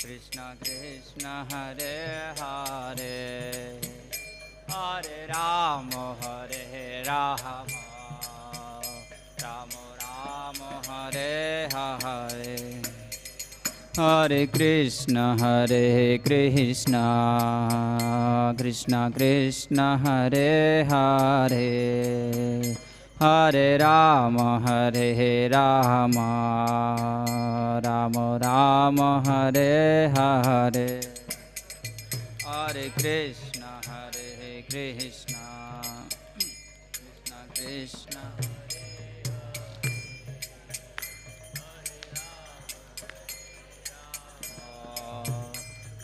Krishna Krishna Hare Hare Hare Ram Ram Ram Hare Hare Hare Krishna Krishna Krishna Hare Hare Hare Ram Ram Ram Hare Hare Hare Krishna Krishna Krishna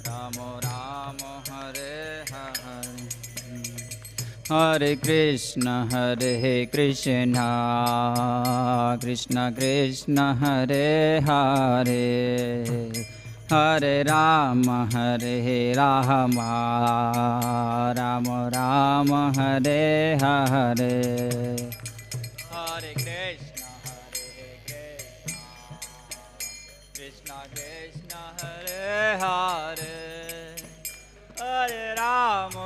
Ram Ram Hare Hare Hare Krishna Krishna Krishna Krishna Hare Hare Hare Ram Ram Ram Hare Hare Hare Krishna Krishna Krishna Hare Hare Hare Ram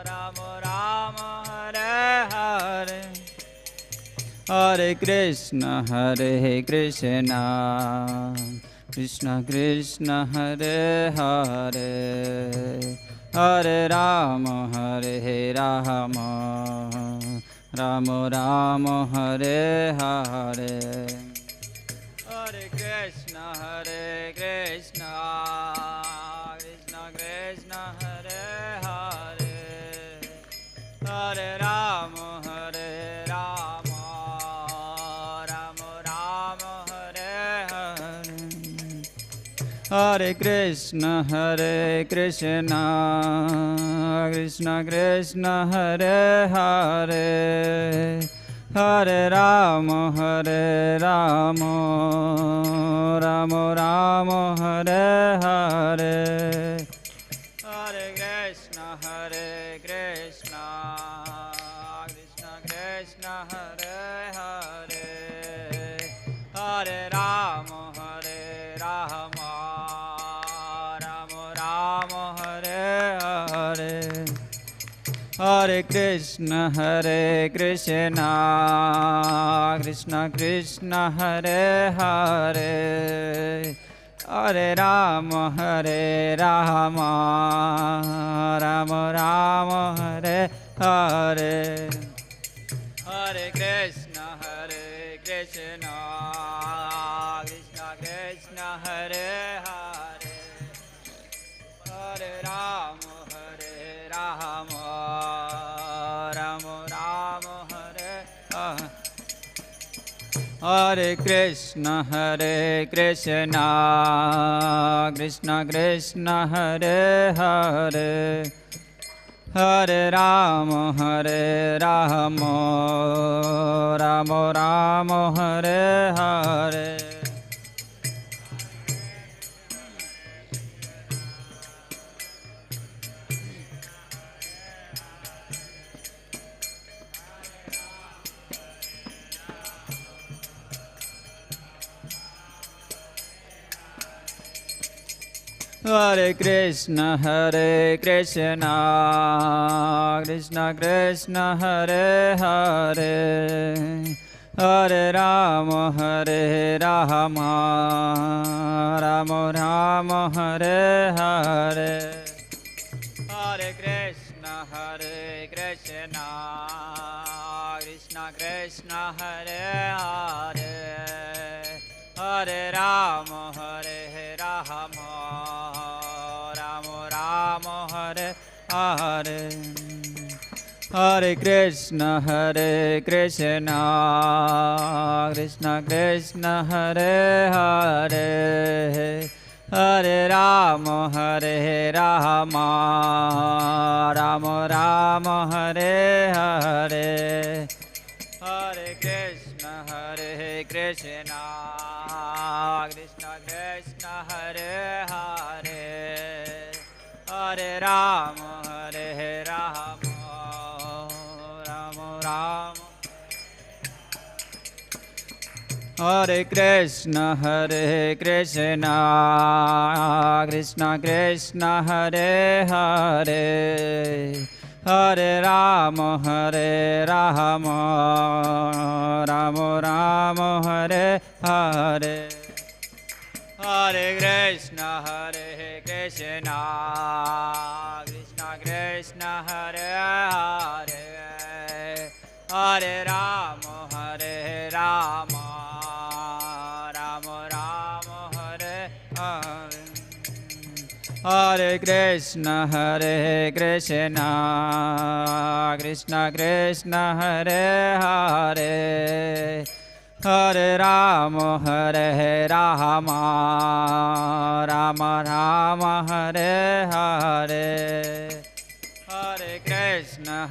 Ram Ram Hare Hare Hare Krishna Krishna Krishna Krishna Hare Hare Hare Ram Ram Ram Hare Hare Hare Krishna Krishna Krishna Krishna Hare Hare Hare Ram Ram Ram Hare Hare Hare Krishna Krishna Krishna Krishna Hare Hare Hare Ram Ram Ram Hare Hare Hare Krishna Krishna Krishna Krishna Hare Hare Hare Ram Ram Ram Hare Hare Hare Krishna Krishna Krishna Krishna Hare Hare Hare Ram Ram Ram Hare Hare Hare Krishna Krishna Krishna Krishna Hare Hare Hare Ram Ram Ram Hare Hare Krishna Krishna Krishna Krishna Hare Hare Hare Ram Ram Ram Hare Hare Hare Krishna Krishna Krishna Krishna Hare Hare Hare Ram Ram Ram Hare Hare Hare Krishna Krishna Krishna Krishna Hare Hare Hare Ram Ram Ram Hare Hare Hare Krishna Krishna Krishna Krishna Hare Hare Hare Ram Ram Ram Hare Hare Hare Krishna Krishna Krishna Krishna Hare Hare Hare Ram Ram Ram Hare Krishna Krishna Krishna Hare Hare Hare Rama Rama Rama Hare Hare Hare Krishna Krishna Krishna Hare Hare Hare Rama Rama Rama Hare Hare Hare Krishna Krishna Krishna Hare Hare Hare Rama Rama Rama Hare Hare Hare Krishna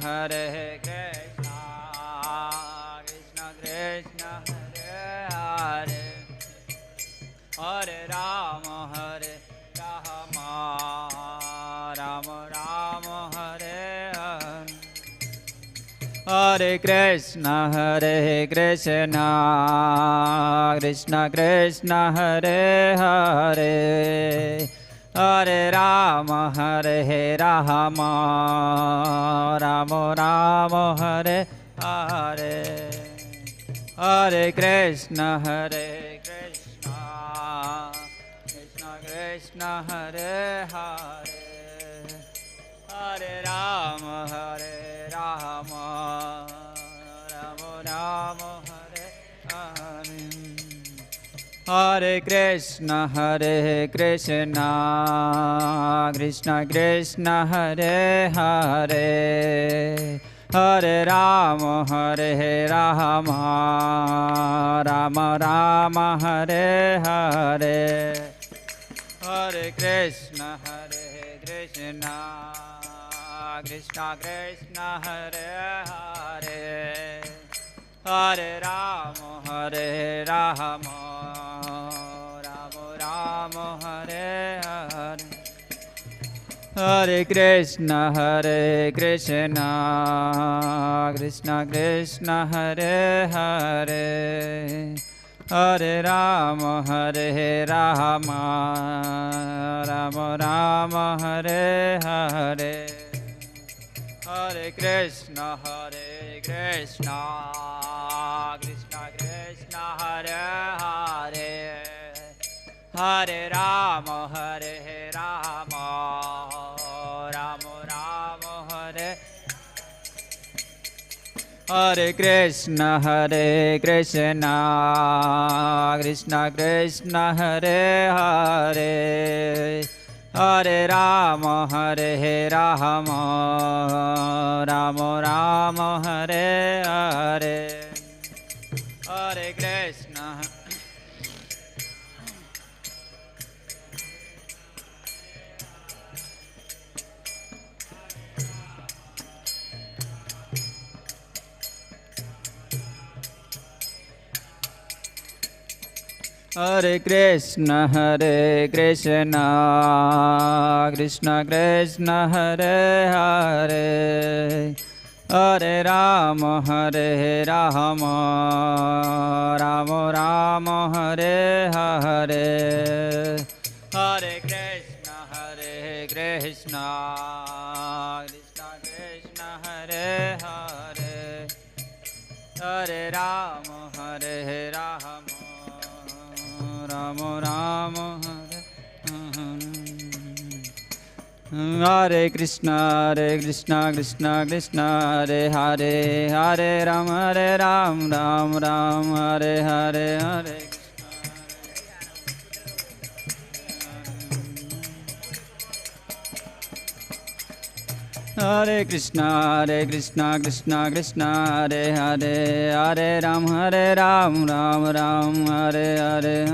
Krishna Krishna Hare Hare Hare Rama Rama Rama Hare Hare Hare Krishna Krishna Krishna Hare Hare Hare Rama Rama Rama Hare Hare Hare Krishna Krishna Krishna Hare Hare Hare Rama Rama Rama Hare Hare Hare Krishna Krishna Krishna Hare Hare Hare Rama Rama Rama Hare Hare Hare Krishna Krishna Krishna Hare Hare Hare Rama Rama Rama Hare Hare Hare Krishna Krishna Krishna Hare Hare Hare Rama Rama Rama Hare Hare Hare Krishna Krishna Krishna Hare Hare Hare Rama Rama Rama Hare Hare Krishna Krishna Krishna Hare Hare Hare Rama Rama Rama Hare Hare Hare Krishna Hare Krishna Krishna Krishna Hare Hare Hare Rama Rama Rama Hare Hare Hare Krishna Krishna Hare Hare Hare Rama Rama Rama Hare Hare Krishna Krishna Hare Hare Hare Rama Rama Hare Hare Hare Krishna Krishna Hare Hare Hare Rama Rama Hare Hare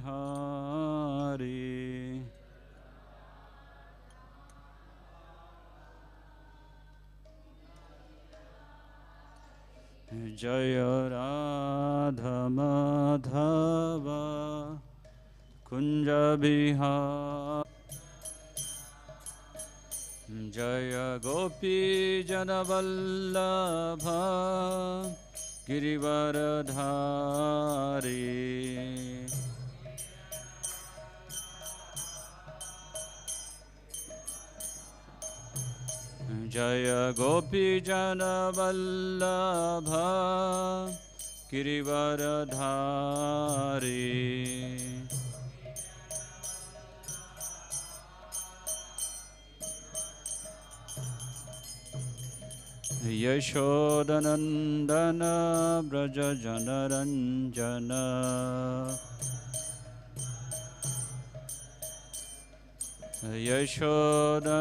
Hare जय राधा माधव कुंज बिहार जय गोपी जनवल्लभ गिरिवरधारी जय गोपी जनवल्लभ गिरिवरधारी यशोदनंदन ब्रज जनरंजन यशोदनंदन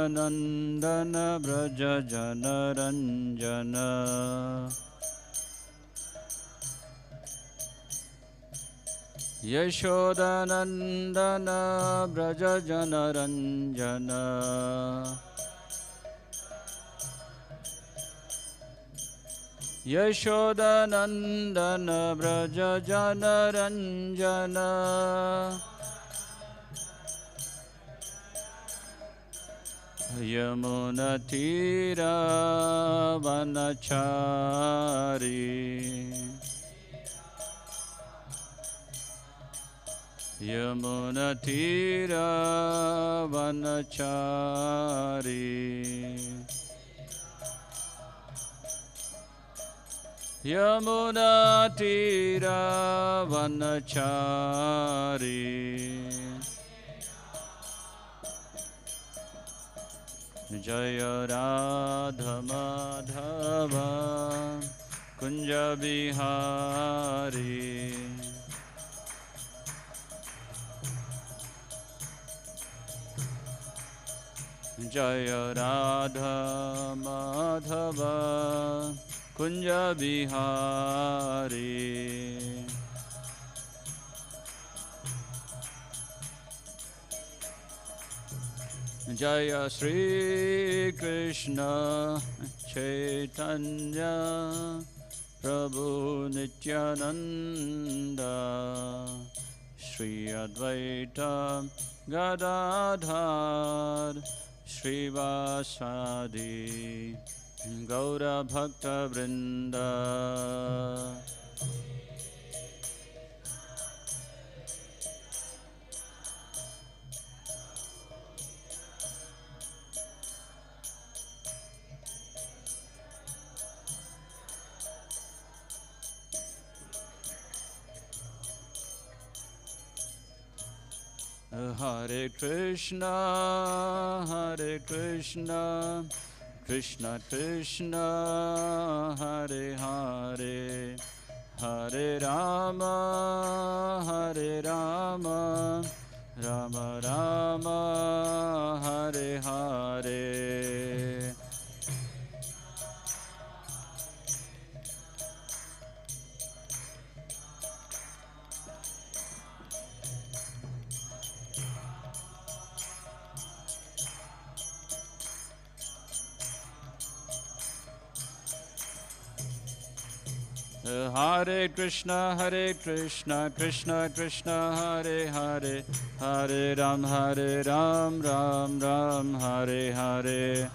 ब्रज जनरंजन यशोदनंदन ब्रज जनरंजन यशोदनंदन ब्रज जनरंजन यमुनतीरावनचारी यमुनतीरावनचारी यमुनतीरावनचारी जय राधा माधव कुंज बिहारी जय राधा माधव कुंज बिहारी जय श्री कृष्ण चैतन्य प्रभु Nityanand Shri Advaita Gadadhar श्रीवासादि गौरभक्तवृंद Hare Krishna, Krishna Krishna, Hare Hare, Hare Rama, Rama Rama, Hare Hare. Hare Krishna, Krishna Krishna, Hare Hare, Hare Ram, Ram Ram, Hare Hare.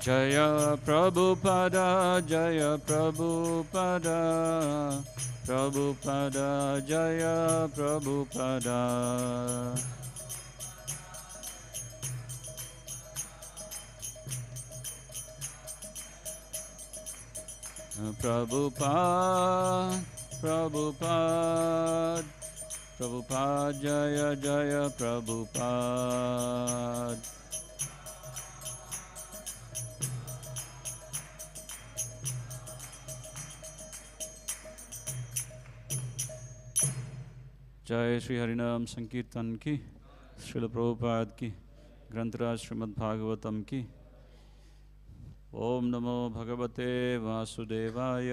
Jaya Prabhupada, Prabhupada, Jaya Prabhupada. Prabhupada, Jaya Prabhupada. जय श्री हरिनाम संकीर्तन की, श्रील प्रभुपाद की, ग्रंथराज श्रीमद् भागवतम की। ओम नमो भगवते वासुदेवाय।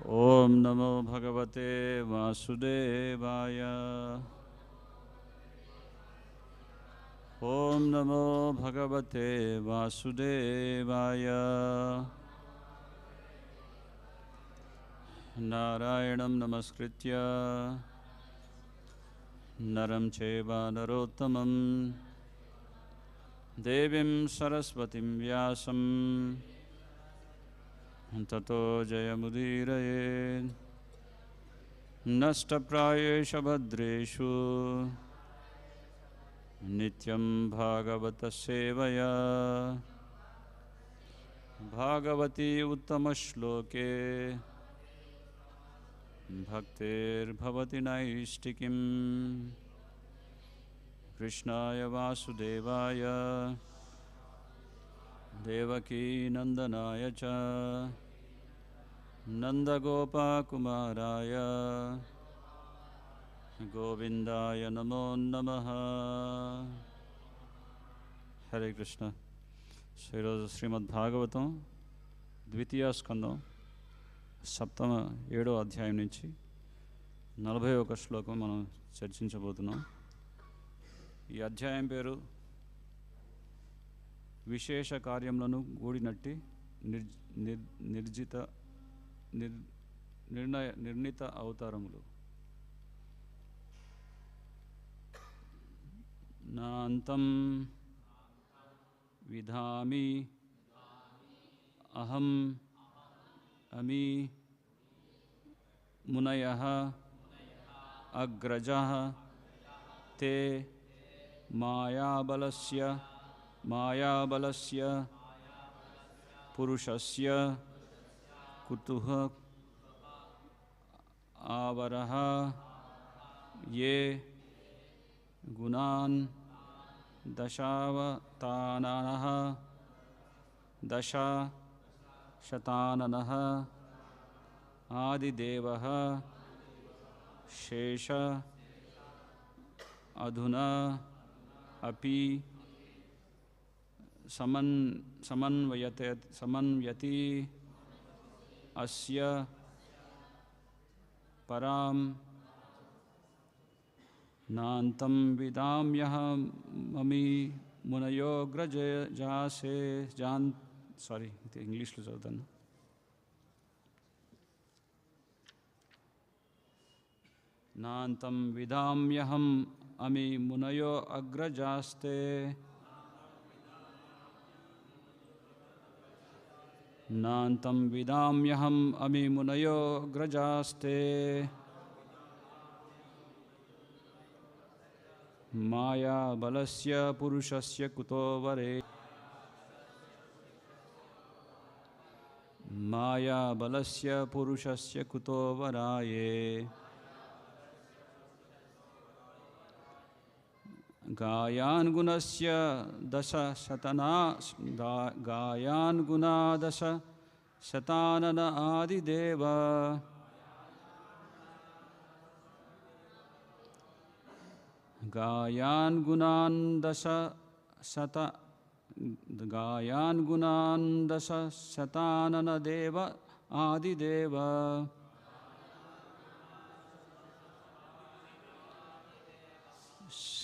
ओम नमो भगवते वासुदेवाय। ॐ नमो भगवते वासुदेवाय। नारायणं नमस्कृत्य नरं चैव नरोत्तमं देवीं सरस्वतीं व्यासं ततो जयमुदीरयेत्। नष्टप्रायेषु भद्रेषु नित्यं भागवत सेवया भागवती उत्तमश्लोके भक्तिर्भवति नैष्टिकीम्। कृष्णाय वासुदेवाय देवकीनन्दनाय च नन्दगोपकुमाराय गोविंदाय नमो नमः। हरे कृष्ण। ఈరోజు శ్రీమద్ భాగవతం ద్వితీయ స్కందం సప్తమ 7వ అధ్యాయం నుంచి 41వ శ్లోకం మనం చర్చించబోతున్నాం. ఈ అధ్యాయం పేరు విశేష కార్యములను గూడినట్టి నిర్ణీత అవతారములు. నాంతం విధామి అహం అమి మునయః అగ్రజః తే మాయాబలస్య పురుషస్య కుతుః ఆవరః యే గుణాన్ దశావతానః దశ శతాననః ఆదిదేవః శేష అధునా అపి సమన్వయతి అస్య పరాం నాంతం విదామ్యహమమి మునయోగ్రజాసే ఇది ఇంగ్లీష్లో చదువుతాను. నాంతం విదామ్యహం అమి మునయో అగ్రజాస్తే నాంతం విదామ్యహం అమి మునయో అగ్రజాస్తే మాయా బలస్య పురుషస్య కుతో వరే మాయా బలస్య పురుషస్య కుతో వరాయే గాయాన్ గుణస్య దశ శతానన ఆదిదేవ గాయాన్ గుణాన్ దశ శతానన దేవ ఆదిదేవ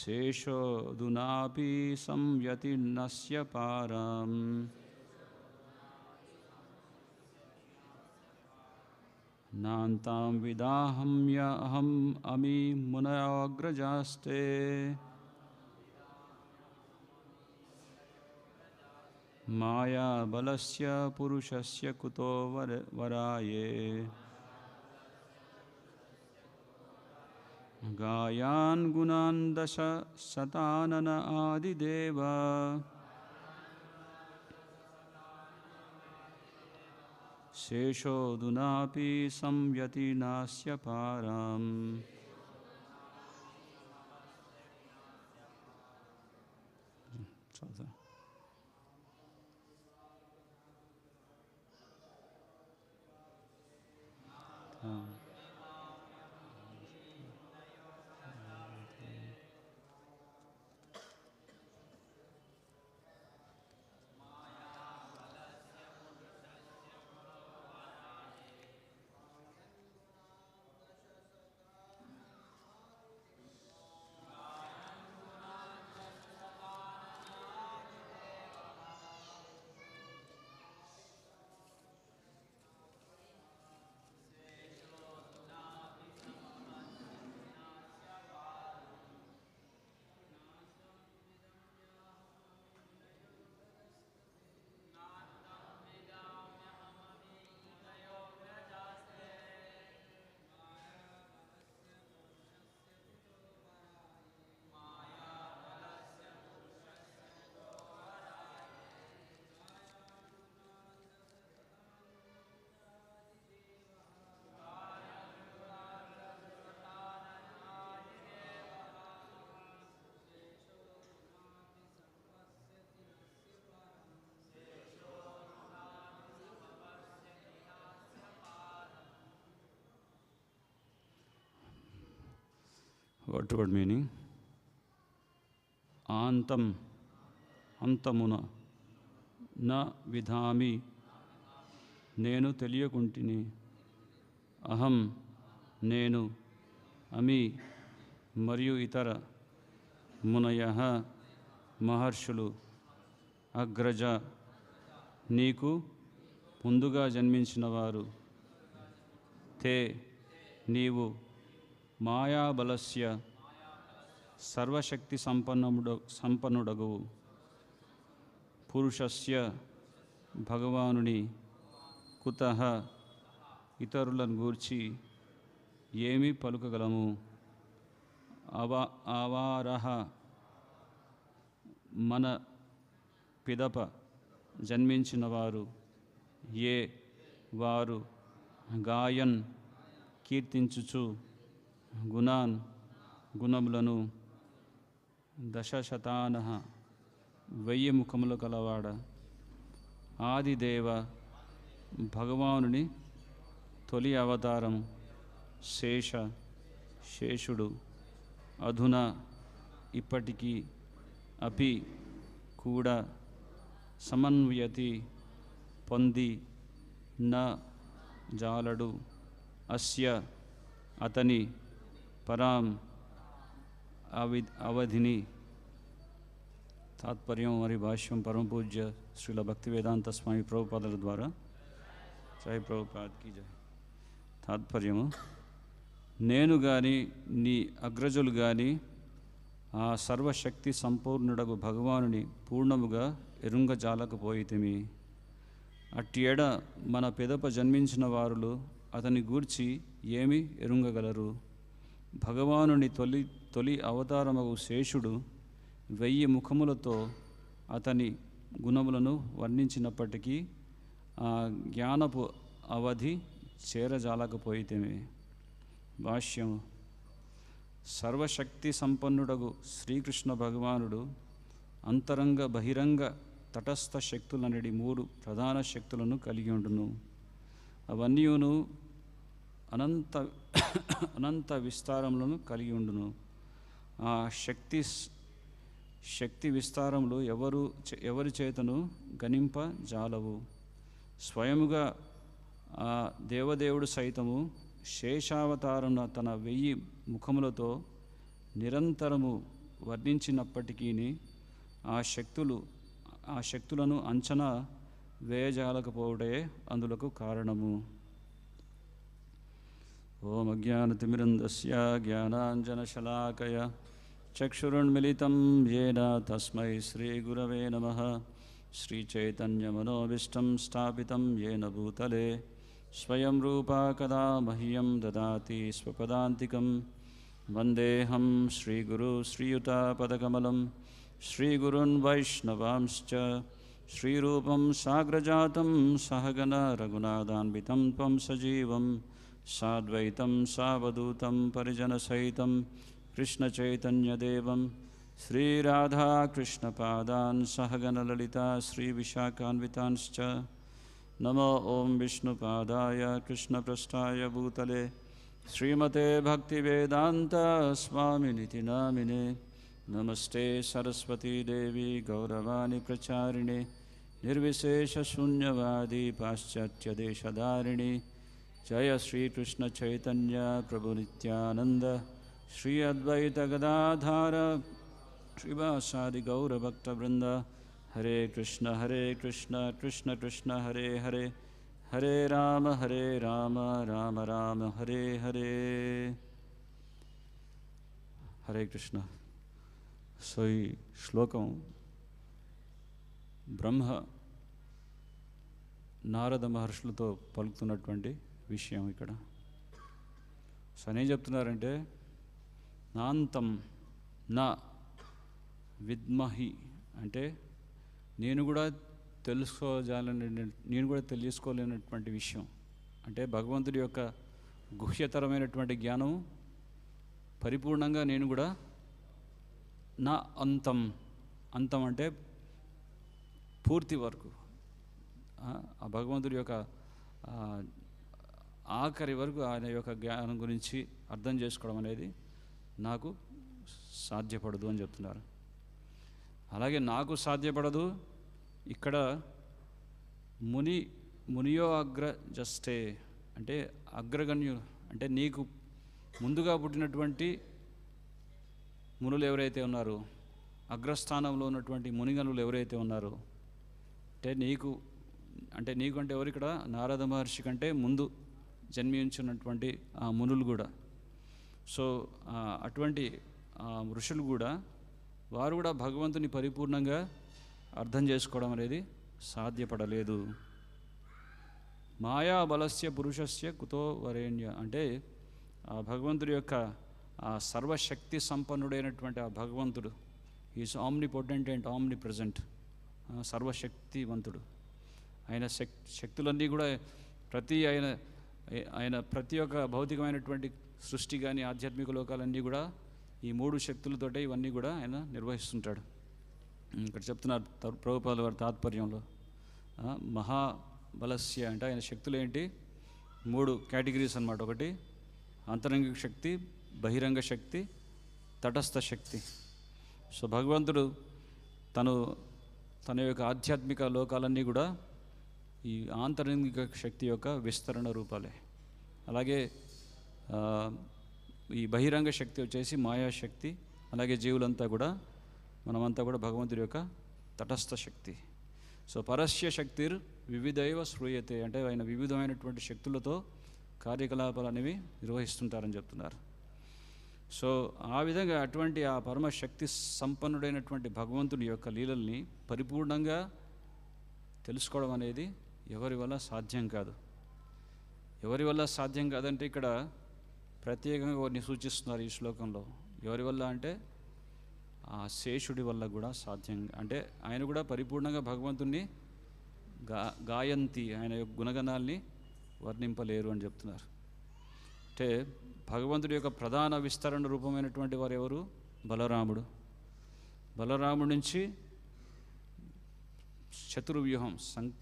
శేషోదునాపి సంయతిర్నస్య పారం నాంతాం విదాహమ్యహం అమి మునయోగ్రజాస్తే మాయా బలస్య పురుషస్య కుతో వరాయే గాయాన్ గుణాన్ దశ శతానన ఆదిదేవ శేషోదునాపి సంయతిర్నస్య పారం. Word meaning. ఆంతం అంతమున, నా విధామి నేను తెలియకుంటిని, అహం నేను, అమి మరియు ఇతర, మునయః మహర్షులు, అగ్రజ నీకు ముందుగా జన్మించిన వారు, తే నీవు, మాయాబలస్య సర్వశక్తి సంపన్నుడగు పురుషస్య భగవానుని, కుతః ఇతరులను గూర్చి ఏమి పలుకగలము. అవారహ మన పిదప జన్మించిన వారు, ఏ వారు, గాయన్ కీర్తించుచు, గుణాన్ గుణములను, దశశతానః 1000 ముఖములు కలవాడ, ఆదిదేవ భగవానుని తొలి అవతారం, శేషుడు, అధునా ఇప్పటికీ, అపి కూడా, సమన్వయతి పొంది, న జాలడు, అస్య అతని, పరాం అవధిని. తాత్పర్యం మరియు భాష్యం పరమపూజ్య శ్రీల భక్తివేదాంత స్వామి ప్రభుపాదుల ద్వారా. జై ప్రభుపాద్కి జై. తాత్పర్యము: నేను కానీ నీ అగ్రజులు కానీ ఆ సర్వశక్తి సంపూర్ణుడగు భగవానుని పూర్ణముగా ఎరుంగజాలకపోయితిమి. అట్టి ఎడ మన పెదప జన్మించిన వారులు అతని గూర్చి ఏమి ఎరుంగగలరు. భగవానుని తొలి అవతారమగు శేషుడు 1000 ముఖములతో అతని గుణములను వర్ణించినప్పటికీ ఆ జ్ఞానపు అవధి చేరజాలకపోయితేమే. భాష్యం: సర్వశక్తి సంపన్నుడగు శ్రీకృష్ణ భగవానుడు అంతరంగ బహిరంగ తటస్థ శక్తులనడి 3 ప్రధాన శక్తులను కలిగి ఉండును. అవన్నీయును అనంత విస్తారములను కలిగి ఉండును. ఆ శక్తి విస్తారములు ఎవరి చేతను గణింప జాలవు. స్వయముగా ఆ దేవదేవుడు సైతము శేషావతారమున తన 1000 ముఖములతో నిరంతరము వర్ణించినప్పటికీ ఆ శక్తులను అంచనా వేయజాలకపోవడే అందులకు కారణము. ఓం అజ్ఞానతిమిరంధస్య జ్ఞానాంజనశలాకయ చక్షురున్మిలితం యేన తస్మై శ్రీగురవే నమః. శ్రీచైతన్యమనోభీష్టం స్థాపితం యేన భూతలే స్వయం రూపా కదా మह्यं దదాతి స్వపదాంతికం. వందేహం శ్రీగురు శ్రీయుతపదకమలం శ్రీగురున్ వైష్ణవాంశ్చ శ్రీరూపం సాగ్రజాతం సహగణ రఘునాథాన్వితం త్వం సజీవం సాద్వైతం సావధూతం పరిజనసహితం కృష్ణచైతన్యదేవం శ్రీరాధాకృష్ణపాదాన్ సహగణలలితా శ్రీవిశాఖాన్వితాంశ్చ. నమో ఓం విష్ణుపాదాయ కృష్ణప్రస్థాయ భూతలే శ్రీమతే భక్తివేదాంత స్వామినితి నామినే. నమస్తే సరస్వతీదేవి గౌరవాణి ప్రచారిణే నిర్విశేషశూన్యవాది పాశ్చాత్యదేశధారిణి. జయ శ్రీకృష్ణ చైతన్య ప్రభు నిత్యానంద శ్రీ అద్వైత గదాధార శ్రీవాసాది గౌరభక్తవృంద. హరే కృష్ణ కృష్ణ కృష్ణ హరే హరే హరే రామ రామ రామ హరే హరే. హరే కృష్ణ. సో ఈ శ్లోకం బ్రహ్మ నారద మహర్షులతో పలుకుతున్నటువంటి విషయం ఇక్కడ. సో ఏం చెప్తున్నారంటే, నాంతం నా విద్మహి అంటే నేను కూడా తెలుసుకోలేనటువంటి విషయం. అంటే భగవంతుడి యొక్క గుహ్యతరమైనటువంటి జ్ఞానం పరిపూర్ణంగా నేను కూడా నా అంతం అంటే పూర్తి వరకు ఆ భగవంతుడి యొక్క ఆఖరి వరకు ఆయన యొక్క జ్ఞానం గురించి అర్థం చేసుకోవడం అనేది నాకు సాధ్యపడదు అని చెప్తున్నారు. అలాగే నాకు సాధ్యపడదు, ఇక్కడ మునియో అగ్ర జస్టే అంటే అగ్రగణ్యు అంటే నీకు ముందుగా పుట్టినటువంటి మునులు ఎవరైతే ఉన్నారో, అగ్రస్థానంలో ఉన్నటువంటి మునిగణులు ఎవరైతే ఉన్నారో, అంటే నీకు అంటే ఎవరు ఇక్కడ నారద మహర్షి కంటే ముందు జన్మించినటువంటి ఆ మునులు కూడా. సో అటువంటి ఋషులు కూడా, వారు కూడా భగవంతుని పరిపూర్ణంగా అర్థం చేసుకోవడం అనేది సాధ్యపడలేదు. మాయా బలస్య పురుషస్య కుతో వరేణ్య అంటే ఆ భగవంతుడి యొక్క ఆ సర్వశక్తి సంపన్నుడైనటువంటి ఆ భగవంతుడు, is omnipotent and omnipresent, సర్వశక్తివంతుడు. ఆయన శక్తులన్నీ కూడా ఆయన ప్రతి ఒక్క భౌతికమైనటువంటి సృష్టి కానీ ఆధ్యాత్మిక లోకాలన్నీ కూడా ఈ 3 శక్తులతోటే ఇవన్నీ కూడా ఆయన నిర్వహిస్తుంటాడు. ఇక్కడ చెప్తున్నారు ప్రభుపాద వారి తాత్పర్యంలో, మహాబలస్య అంటే ఆయన శక్తులు ఏంటి, 3 కేటగిరీస్ అన్నమాట. ఒకటి అంతరంగిక శక్తి, బహిరంగ శక్తి, తటస్థ శక్తి. సో భగవంతుడు తన యొక్క ఆధ్యాత్మిక లోకాలన్నీ కూడా ఈ ఆంతరంగిక శక్తి యొక్క విస్తరణ రూపాలే. అలాగే ఈ బహిరంగ శక్తి వచ్చేసి మాయాశక్తి. అలాగే జీవులంతా కూడా మనమంతా కూడా భగవంతుడి యొక్క తటస్థ శక్తి. సో పరస్య శక్తిర్ వివిధైవ శ్రూయతే అంటే ఆయన వివిధమైనటువంటి శక్తులతో కార్యకలాపాలు అనేవి నిర్వహిస్తుంటారని చెప్తున్నారు. సో ఆ విధంగా అటువంటి ఆ పరమశక్తి సంపన్నుడైనటువంటి భగవంతుడి యొక్క లీలల్ని పరిపూర్ణంగా తెలుసుకోవడం అనేది ఎవరి వల్ల సాధ్యం కాదు. ఎవరి వల్ల సాధ్యం కాదంటే ఇక్కడ ప్రత్యేకంగా కొన్ని సూచిస్తున్నారు ఈ శ్లోకంలో. ఎవరి వల్ల అంటే ఆ శేషుడి వల్ల కూడా సాధ్యం. అంటే ఆయన కూడా పరిపూర్ణంగా భగవంతుణ్ణి గాయంతి, ఆయన యొక్క గుణగణాల్ని వర్ణింపలేరు అని చెప్తున్నారు. అంటే భగవంతుడి యొక్క ప్రధాన విస్తరణ రూపమైనటువంటి వారు ఎవరు? బలరాముడు. బలరాముడి నుంచి చతుర్వ్యూహం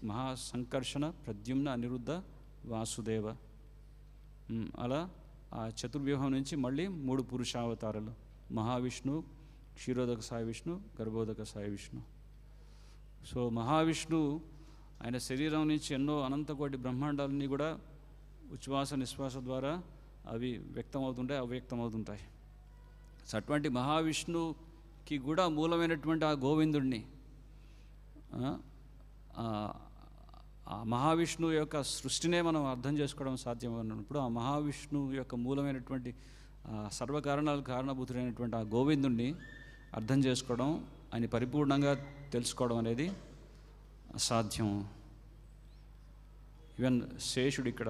మహాసంకర్షణ, ప్రద్యుమ్న, అనిరుద్ధ, వాసుదేవ, అలా ఆ చతుర్వ్యూహం నుంచి మళ్ళీ 3 పురుషావతారాలు: మహావిష్ణు, క్షీరోదక సాయి విష్ణు, గర్భోదక సాయి విష్ణు. సో మహావిష్ణు ఆయన శరీరం నుంచి ఎన్నో అనంతకోటి బ్రహ్మాండాలన్నీ కూడా ఉచ్ఛ్వాస నిశ్వాస ద్వారా అవి వ్యక్తమవుతుంటాయి, అవ్యక్తమవుతుంటాయి. సో అటువంటి మహావిష్ణుకి కూడా మూలమైనటువంటి ఆ గోవిందుడిని, ఆ మహావిష్ణువు యొక్క సృష్టినే మనం అర్థం చేసుకోవడం సాధ్యమైనప్పుడు ఆ మహావిష్ణువు యొక్క మూలమైనటువంటి సర్వకారణాలకు కారణభూతుడైనటువంటి ఆ గోవిందుణ్ణి అర్థం చేసుకోవడం, ఆయన పరిపూర్ణంగా తెలుసుకోవడం అనేది అసాధ్యం. ఈవెన్ శేషుడు, ఇక్కడ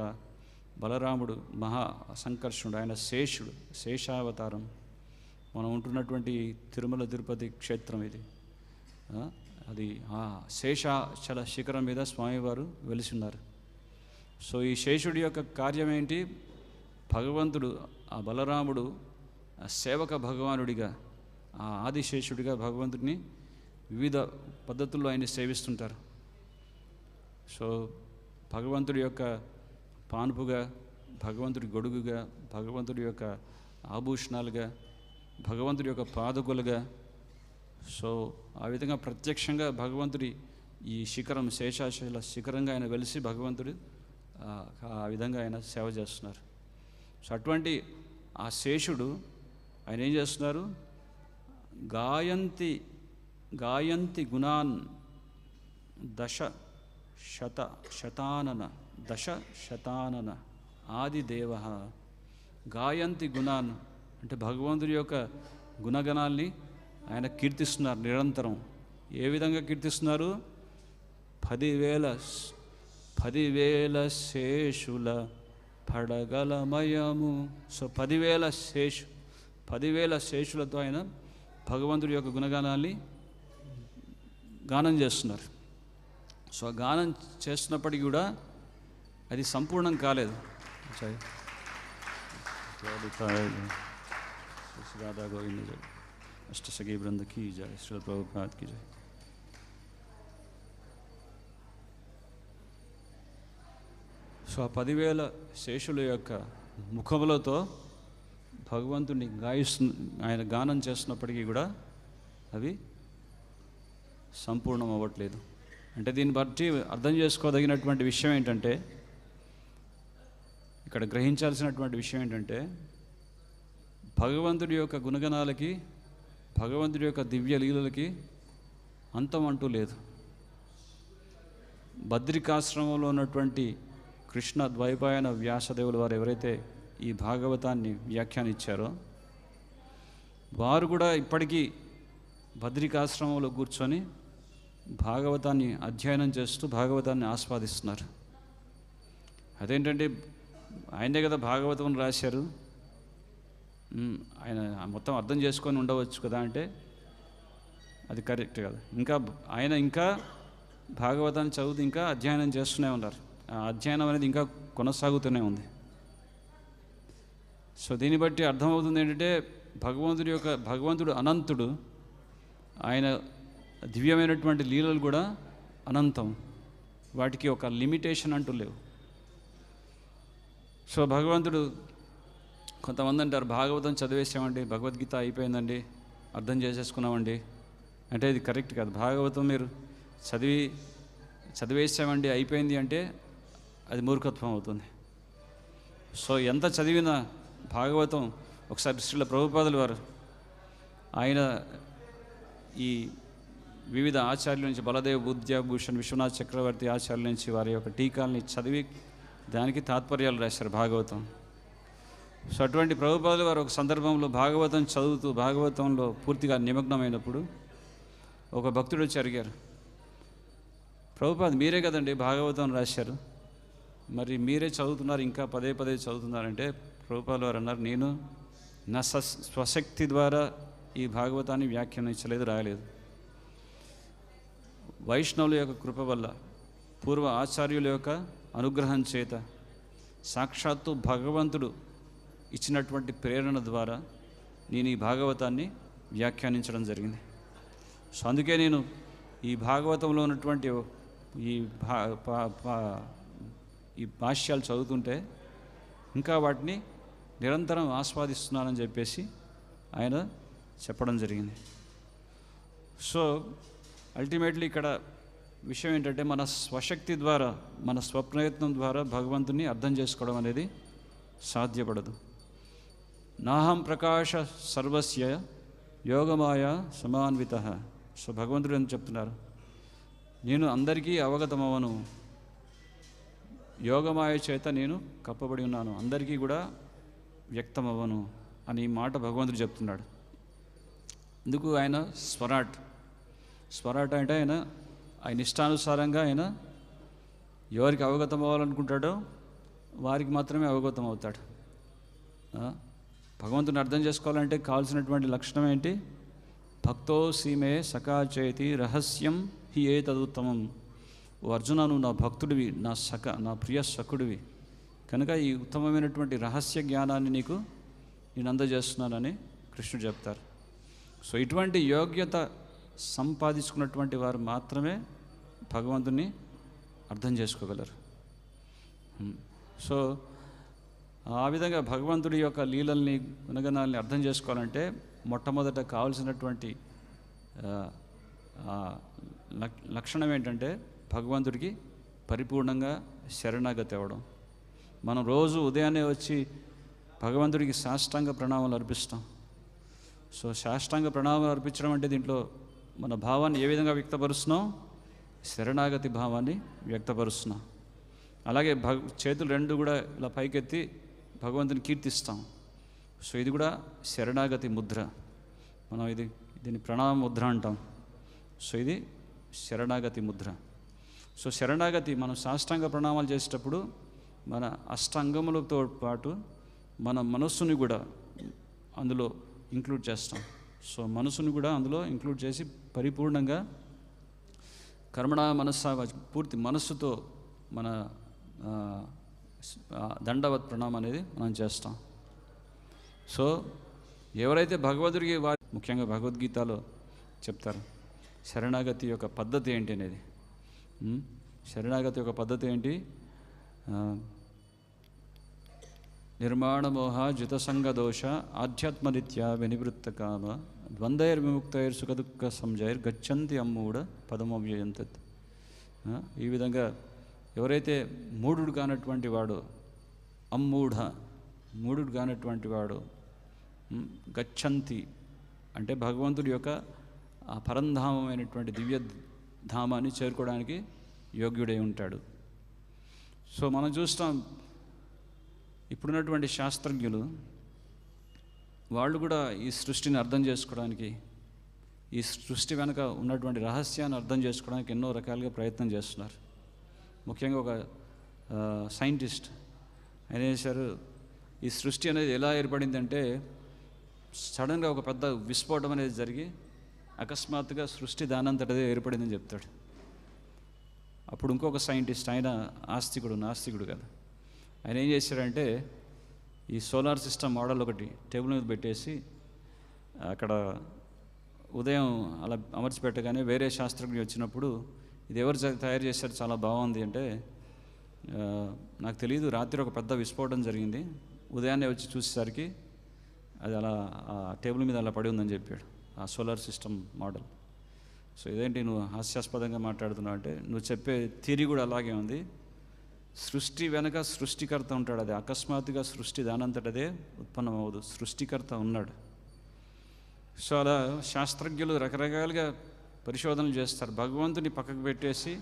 బలరాముడు మహా సంకర్షణుడు, ఆయన శేషుడు, శేషావతారం. మనం ఉంటున్నటువంటి తిరుమల తిరుపతి క్షేత్రం ఇది. అది ఆ శేషాచల శిఖరం మీద స్వామివారు వెలిసిన్నారు. సో ఈ శేషుడి యొక్క కార్యం ఏంటి? భగవంతుడు ఆ బలరాముడు సేవక భగవానుడిగా, ఆ ఆదిశేషుడిగా భగవంతుడిని వివిధ పద్ధతుల్లో ఆయన సేవిస్తుంటారు. సో భగవంతుడి యొక్క పాన్పుగా, భగవంతుడి గొడుగుగా, భగవంతుడి యొక్క ఆభూషణాలుగా, భగవంతుడి యొక్క పాదుకులుగా. సో ఆ విధంగా ప్రత్యక్షంగా భగవంతుడి ఈ శిఖరం, శేషాచల శిఖరంగా ఆయన వెలిసి భగవంతుడు ఆ విధంగా ఆయన సేవ చేస్తున్నారు. సో అటువంటి ఆ శేషుడు ఆయన ఏం చేస్తున్నారు? గాయంతి గుణాన్ దశ శతానన ఆదిదేవ. గాయంతి గుణాన్ అంటే భగవంతుడి యొక్క గుణగణాల్ని ఆయన కీర్తిస్తున్నారు నిరంతరం. ఏ విధంగా కీర్తిస్తున్నారు? 10,000 శేషుల పడగలమయము. సో 10,000 శేషులతో ఆయన భగవంతుడి యొక్క గుణగానాల్ని గానం చేస్తున్నారు. సో ఆ గానం చేస్తున్నప్పటికీ కూడా అది సంపూర్ణం కాలేదు. రాధా గోవింద జయ, అష్టసఖీ బృంద కీ జయ, శ్రీల ప్రభుపాద్ కీ జయ. సో ఆ 10,000 శేషుల యొక్క ముఖములతో భగవంతుని ఆయన గానం చేస్తున్నప్పటికీ కూడా అవి సంపూర్ణం అవ్వట్లేదు. అంటే దీన్ని బట్టి అర్థం చేసుకోదగినటువంటి విషయం ఏంటంటే, ఇక్కడ గ్రహించాల్సినటువంటి విషయం ఏంటంటే, భగవంతుడి యొక్క గుణగణాలకి, భగవంతుడి యొక్క దివ్య లీలలకి అంతం అంటూ లేదు. బద్రికాశ్రమంలో ఉన్నటువంటి కృష్ణ ద్వైపాయన వ్యాసదేవుల వారు ఎవరైతే ఈ భాగవతాన్ని వ్యాఖ్యానించారో వారు కూడా ఇప్పటికీ బద్రికాశ్రమంలో కూర్చొని భాగవతాన్ని అధ్యయనం చేస్తూ భాగవతాన్ని ఆస్వాదిస్తున్నారు. అదేంటంటే ఆయనే కదా భాగవతం రాశారు, ఆయన మొత్తం అర్థం చేసుకొని ఉండవచ్చు కదా అంటే అది కరెక్ట్ కదా. ఆయన ఇంకా భాగవతాన్ని చదువుతూ ఇంకా అధ్యయనం చేస్తూనే ఉన్నారు. ఆ అధ్యయనం అనేది ఇంకా కొనసాగుతూనే ఉంది. సో దీన్ని బట్టి అర్థమవుతుంది ఏంటంటే, భగవంతుడు అనంతుడు, ఆయన దివ్యమైనటువంటి లీలలు కూడా అనంతం, వాటికి ఒక లిమిటేషన్ అంటూ లేవు. సో భగవంతుడు, కొంతమంది అంటారు భాగవతం చదివేసామండి, భగవద్గీత అయిపోయిందండి, అర్థం చేసేసుకున్నామండి అంటే ఇది కరెక్ట్ కాదు. భాగవతం మీరు చదివేసామండి అయిపోయింది అంటే అది మూర్ఖత్వం అవుతుంది. సో ఎంత చదివిన భాగవతం, ఒకసారి శ్రీల ప్రభుపాదుల వారు ఆయన ఈ వివిధ ఆచార్యుల నుంచి, బలదేవ్ బుద్ధ్యాభూషణ్, విశ్వనాథ్ చక్రవర్తి ఆచార్యుల నుంచి వారి యొక్క టీకాలని చదివి దానికి తాత్పర్యాలు రాశారు భాగవతం. సో అటువంటి ప్రభుపాదుల వారు ఒక సందర్భంలో భాగవతం చదువుతూ భాగవతంలో పూర్తిగా నిమగ్నమైనప్పుడు ఒక భక్తుడు వచ్చి అడిగారు, ప్రభుపాద్ మీరే కదండి భాగవతం రాశారు, మరి మీరే చదువుతున్నారు, ఇంకా పదే పదే చదువుతున్నారంటే ప్రభుపాదుల వారు అన్నారు, నేను నా స్వశక్తి ద్వారా ఈ భాగవతాన్ని వ్యాఖ్యానించలేదు, రాయలేదు. వైష్ణవుల యొక్క కృప వల్ల, పూర్వ ఆచార్యుల యొక్క అనుగ్రహం చేత, సాక్షాత్తు భగవంతుడు ఇచ్చినటువంటి ప్రేరణ ద్వారా నేను ఈ భాగవతాన్ని వ్యాఖ్యానించడం జరిగింది. సో అందుకే నేను ఈ భాగవతంలో ఉన్నటువంటి ఈ భాష్యాలు చదువుతుంటే ఇంకా వాటిని నిరంతరం ఆస్వాదిస్తున్నానని చెప్పేసి ఆయన చెప్పడం జరిగింది. సో అల్టిమేట్లీ ఇక్కడ విషయం ఏంటంటే, మన స్వశక్తి ద్వారా, మన స్వప్రయత్నం ద్వారా భగవంతుని అర్థం చేసుకోవడం అనేది సాధ్యపడదు. నాహం ప్రకాశ సర్వస్య యోగమాయ సమాన్విత. సో భగవంతుడు అని చెప్తున్నారు, నేను అందరికీ అవగతమవను, యోగమాయ చేత నేను కప్పబడి ఉన్నాను, అందరికీ కూడా వ్యక్తమవ్వను అని మాట భగవంతుడు చెప్తున్నాడు. ఎందుకు? ఆయన స్వరాట్ అంటే ఆయన ఇష్టానుసారంగా ఆయన ఎవరికి అవగతం అవ్వాలనుకుంటాడో వారికి మాత్రమే అవగతం అవుతాడు. భగవంతుని అర్థం చేసుకోవాలంటే కావాల్సినటువంటి లక్షణం ఏంటి? భక్తో సీమే సకాచేతి రహస్యం హి ఏ తదుత్తమం. ఓ అర్జున, నువ్వు నా భక్తుడివి, నా ప్రియ సఖుడివి కనుక ఈ ఉత్తమమైనటువంటి రహస్య జ్ఞానాన్ని నేను అందజేస్తున్నానని కృష్ణుడు చెప్తారు. సో ఇటువంటి యోగ్యత సంపాదించుకున్నటువంటి వారు మాత్రమే భగవంతుని అర్థం చేసుకోగలరు. సో ఆ విధంగా భగవంతుడి యొక్క లీలల్ని, గుణగణాలని అర్థం చేసుకోవాలంటే మొట్టమొదట కావాల్సినటువంటి లక్షణం ఏంటంటే భగవంతుడికి పరిపూర్ణంగా శరణాగతి అవ్వడం. మనం రోజు ఉదయాన్నే వచ్చి భగవంతుడికి సాష్టాంగ ప్రణామాలు అర్పిస్తాం. సో సాష్టాంగ ప్రణామాలు అర్పించడం అంటే దీంట్లో మన భావాన్ని ఏ విధంగా వ్యక్తపరుస్తున్నాం? శరణాగతి భావాన్ని వ్యక్తపరుస్తున్నాం. అలాగే చేతులు రెండు కూడా ఇలా పైకెత్తి భగవంతుని కీర్తిస్తాం. సో ఇది కూడా శరణాగతి ముద్ర. మనం దీన్ని ప్రణామ ముద్ర అంటాం. సో ఇది శరణాగతి ముద్ర. సో శరణాగతి, మనం సాష్టాంగ ప్రణామాలు చేసేటప్పుడు మన అష్టాంగములతో పాటు మన మనస్సుని కూడా అందులో ఇంక్లూడ్ చేస్తాం. సో మనసుని కూడా అందులో ఇంక్లూడ్ చేసి పరిపూర్ణంగా కర్మణ మనస్సా పూర్తి మనస్సుతో మన దండవత్ ప్రణామం అనేది మనం చేస్తాం. సో ఎవరైతే భగవద్గీత ముఖ్యంగా భగవద్గీతలో చెప్తారు శరణాగతి యొక్క పద్ధతి ఏంటి అనేది. శరణాగతి యొక్క పద్ధతి ఏంటి? నిర్మాణమోహ జితసంగదోష ఆధ్యాత్మనిత్య వినివృత్త కామ ద్వంద్వైర్విముక్తైర్ సుఖదుఃఖ సంజైర్ గచ్చంతి అమ్మూఢ పదమవ్యయం తత్. ఈ విధంగా ఎవరైతే మూఢుడు కానటువంటి వాడు, అమ్మూఢ మూఢుడు కానటువంటి వాడు, గచ్చంతి అంటే భగవంతుడి యొక్క ఆ పరంధామమైనటువంటి దివ్యధామాన్ని చేరుకోవడానికి యోగ్యుడై ఉంటాడు. సో మనం చూస్తాం ఇప్పుడున్నటువంటి శాస్త్రజ్ఞులు వాళ్ళు కూడా ఈ సృష్టిని అర్థం చేసుకోవడానికి, ఈ సృష్టి వెనుక ఉన్నటువంటి రహస్యాన్ని అర్థం చేసుకోవడానికి ఎన్నో రకాలుగా ప్రయత్నం చేస్తున్నారు. ముఖ్యంగా ఒక సైంటిస్ట్ ఆయన చేశారు, ఈ సృష్టి అనేది ఎలా ఏర్పడిందంటే సడన్గా ఒక పెద్ద విస్ఫోటం అనేది జరిగి అకస్మాత్తుగా సృష్టి దానంతటదే ఏర్పడిందని చెప్తాడు. అప్పుడు ఇంకొక సైంటిస్ట్, ఆయన ఆస్తికుడు, నాస్తికుడు కదా, ఆయన ఏం చేశాడంటే ఈ సోలార్ సిస్టమ్ మోడల్ ఒకటి టేబుల్ మీద పెట్టేసి అక్కడ ఉదయం అలా అమర్చి పెట్టగానే వేరే శాస్త్రజ్ఞులు వచ్చినప్పుడు ఇది ఎవరు తయారు చేశారు, చాలా బాగుంది అంటే, నాకు తెలియదు, రాత్రి ఒక పెద్ద విస్ఫోటం జరిగింది, ఉదయాన్నే వచ్చి చూసేసరికి అది అలా ఆ టేబుల్ మీద అలా పడి ఉందని చెప్పాడు ఆ సోలార్ సిస్టమ్ మోడల్. సో ఇదేంటి నువ్వు హాస్యాస్పదంగా మాట్లాడుతున్నావు అంటే, నువ్వు చెప్పే థియరీ కూడా అలాగే ఉంది. సృష్టి వెనక సృష్టికర్త ఉంటాడు, అది అకస్మాత్తుగా సృష్టి దానంతటదే ఉత్పన్నమవ్వదు, సృష్టికర్త ఉన్నాడు. సో అలా శాస్త్రజ్ఞులు రకరకాలుగా పరిశోధనలు చేస్తారు. భగవంతుని పక్కకు పెట్టేసి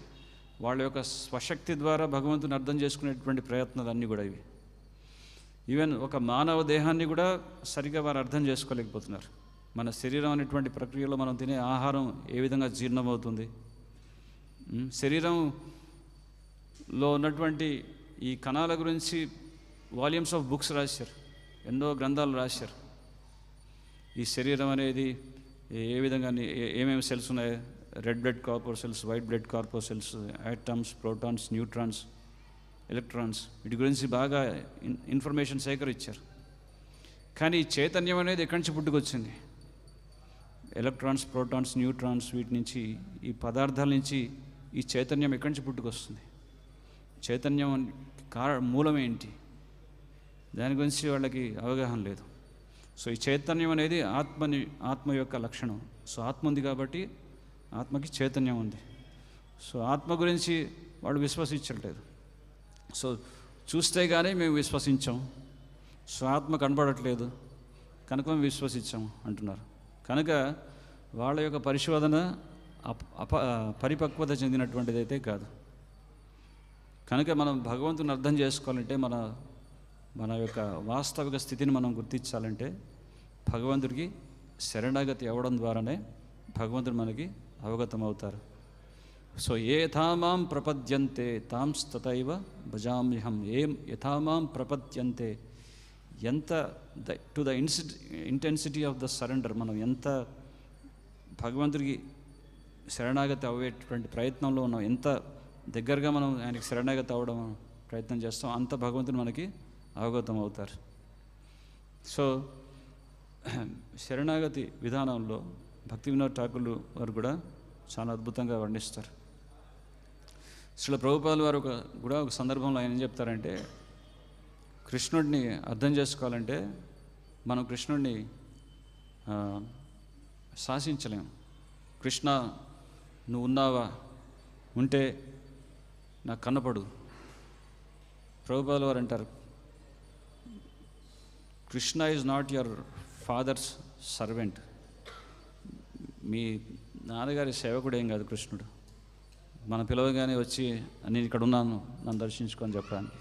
వాళ్ళ యొక్క స్వశక్తి ద్వారా భగవంతుని అర్థం చేసుకునేటువంటి ప్రయత్నాలు అన్నీ కూడా ఇవి. ఈవెన్ ఒక మానవ దేహాన్ని కూడా సరిగ్గా వారు అర్థం చేసుకోలేకపోతున్నారు. మన శరీరం అనేటువంటి ప్రక్రియలో మనం తినే ఆహారం ఏ విధంగా జీర్ణమవుతుంది, శరీరంలో ఉన్నటువంటి ఈ కణాల గురించి వాల్యూమ్స్ ఆఫ్ బుక్స్ రాశారు, ఎన్నో గ్రంథాలు రాశారు. ఈ శరీరం అనేది ఏ విధంగా ఏమేమి సెల్స్ ఉన్నాయి, red blood corpuscles, white blood corpuscles, atoms, protons, neutrons, electrons, వీటి గురించి బాగా ఇన్ఫర్మేషన్ సేకరించారు. కానీ ఈ చైతన్యం అనేది ఎక్కడి నుంచి పుట్టుకొచ్చింది? ఎలక్ట్రాన్స్, ప్రోటాన్స్, న్యూట్రాన్స్, వీటి నుంచి, ఈ పదార్థాల నుంచి ఈ చైతన్యం ఎక్కడి నుంచి పుట్టుకొస్తుంది? చైతన్యం మూలం ఏంటి? దాని గురించి వాళ్ళకి అవగాహన లేదు. సో ఈ చైతన్యం అనేది ఆత్మ యొక్క లక్షణం. సో ఆత్మ ఉంది కాబట్టి ఆత్మకి చైతన్యం ఉంది. సో ఆత్మ గురించి వాళ్ళు విశ్వసించట్లేదు. సో చూస్తే కానీ మేము విశ్వసించాం, సో ఆత్మ కనపడట్లేదు కనుక మేము విశ్వసించాం అంటున్నారు. కనుక వాళ్ళ యొక్క పరిశోధన పరిపక్వత చెందినటువంటిది అయితే కాదు. కనుక మనం భగవంతుని అర్థం చేసుకోవాలంటే, మన యొక్క వాస్తవిక స్థితిని మనం గుర్తించాలంటే భగవంతుడికి శరణాగతి అవ్వడం ద్వారానే భగవంతుడు మనకి అవగతం అవుతారు. సో ఏ యథామాం ప్రపద్యంతే తాం తథైవ భజామ్యహం. ఏం యథామాం ప్రపద్యంతే, ఎంత to the intensity of the surrender, మనం ఎంత భగవంతుడికి శరణాగతి అవ్వేటువంటి ప్రయత్నంలో ఉన్నాం, ఎంత దగ్గరగా మనం ఆయనకి శరణాగతి అవ్వడం ప్రయత్నం చేస్తాం, అంత భగవంతుడు మనకి అవగతం అవుతారు. సో శరణాగతి విధానంలో భక్తి వినోద్ ఠాకూర్ వారు కూడా చాలా అద్భుతంగా వర్ణిస్తారు. శ్రీల ప్రభుపాదుల వారు కూడా ఒక సందర్భంలో ఆయన ఏం చెప్తారంటే, కృష్ణుడిని అర్థం చేసుకోవాలంటే మనం కృష్ణుడిని శాసించలేము. కృష్ణ నువ్వు ఉన్నావా, ఉంటే నాకు కన్నపడు. ప్రభుపాదుల వారు అంటారు, Krishna is not your father's servant. మీ నాన్నగారి సేవకుడేం కాదు కృష్ణుడు. మన పిలవగానే వచ్చి నేను ఇక్కడ ఉన్నాను, నన్ను దర్శించుకొని చెప్పడానికి.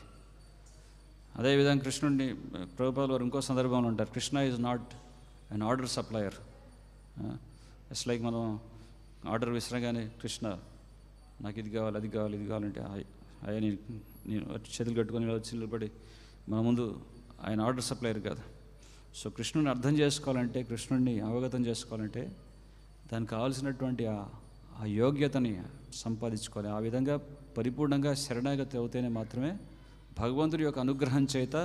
అదేవిధంగా కృష్ణుడిని ప్రభుపాదుల వారు ఇంకో సందర్భంలో ఉంటారు, Krishna is not an order supplier. It's like మనం ఆర్డర్ విసరగానే కృష్ణ నాకు ఇది కావాలి, అది కావాలి, ఇది కావాలంటే అయ్యా నేను చేతులు కట్టుకొని వచ్చి నిలబడి మన ముందు ఆయన ఆర్డర్ సప్లయర్ కాదు. సో కృష్ణుడిని అర్థం చేసుకోవాలంటే, కృష్ణుడిని అవగతం చేసుకోవాలంటే దానికి కావాల్సినటువంటి ఆ యోగ్యతని సంపాదించుకోవాలి. ఆ విధంగా పరిపూర్ణంగా శరణాగతి అవుతేనే మాత్రమే భగవంతుడి యొక్క అనుగ్రహం చేత,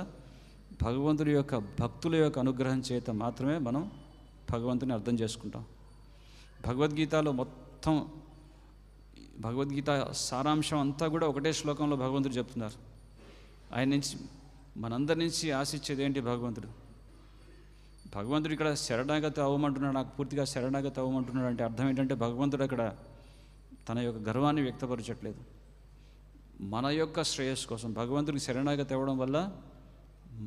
భగవంతుడి యొక్క భక్తుల యొక్క అనుగ్రహం చేత మాత్రమే మనం భగవంతుని అర్థం చేసుకుంటాం. భగవద్గీతలో మొత్తం భగవద్గీత సారాంశం అంతా కూడా ఒకటే శ్లోకంలో భగవంతుడు చెప్తున్నారు. ఆయన నుంచి మనందరి నుంచి ఆశించేది ఏంటి? భగవంతుడు ఇక్కడ శరణాగతి అవ్వమంటున్నాడు, నాకు పూర్తిగా శరణాగతి అవ్వమంటున్నాడు అంటే అర్థం ఏంటంటే భగవంతుడు అక్కడ తన యొక్క గర్వాన్ని వ్యక్తపరచట్లేదు. మన యొక్క శ్రేయస్సు కోసం భగవంతుడికి శరణాగతి అవ్వడం వల్ల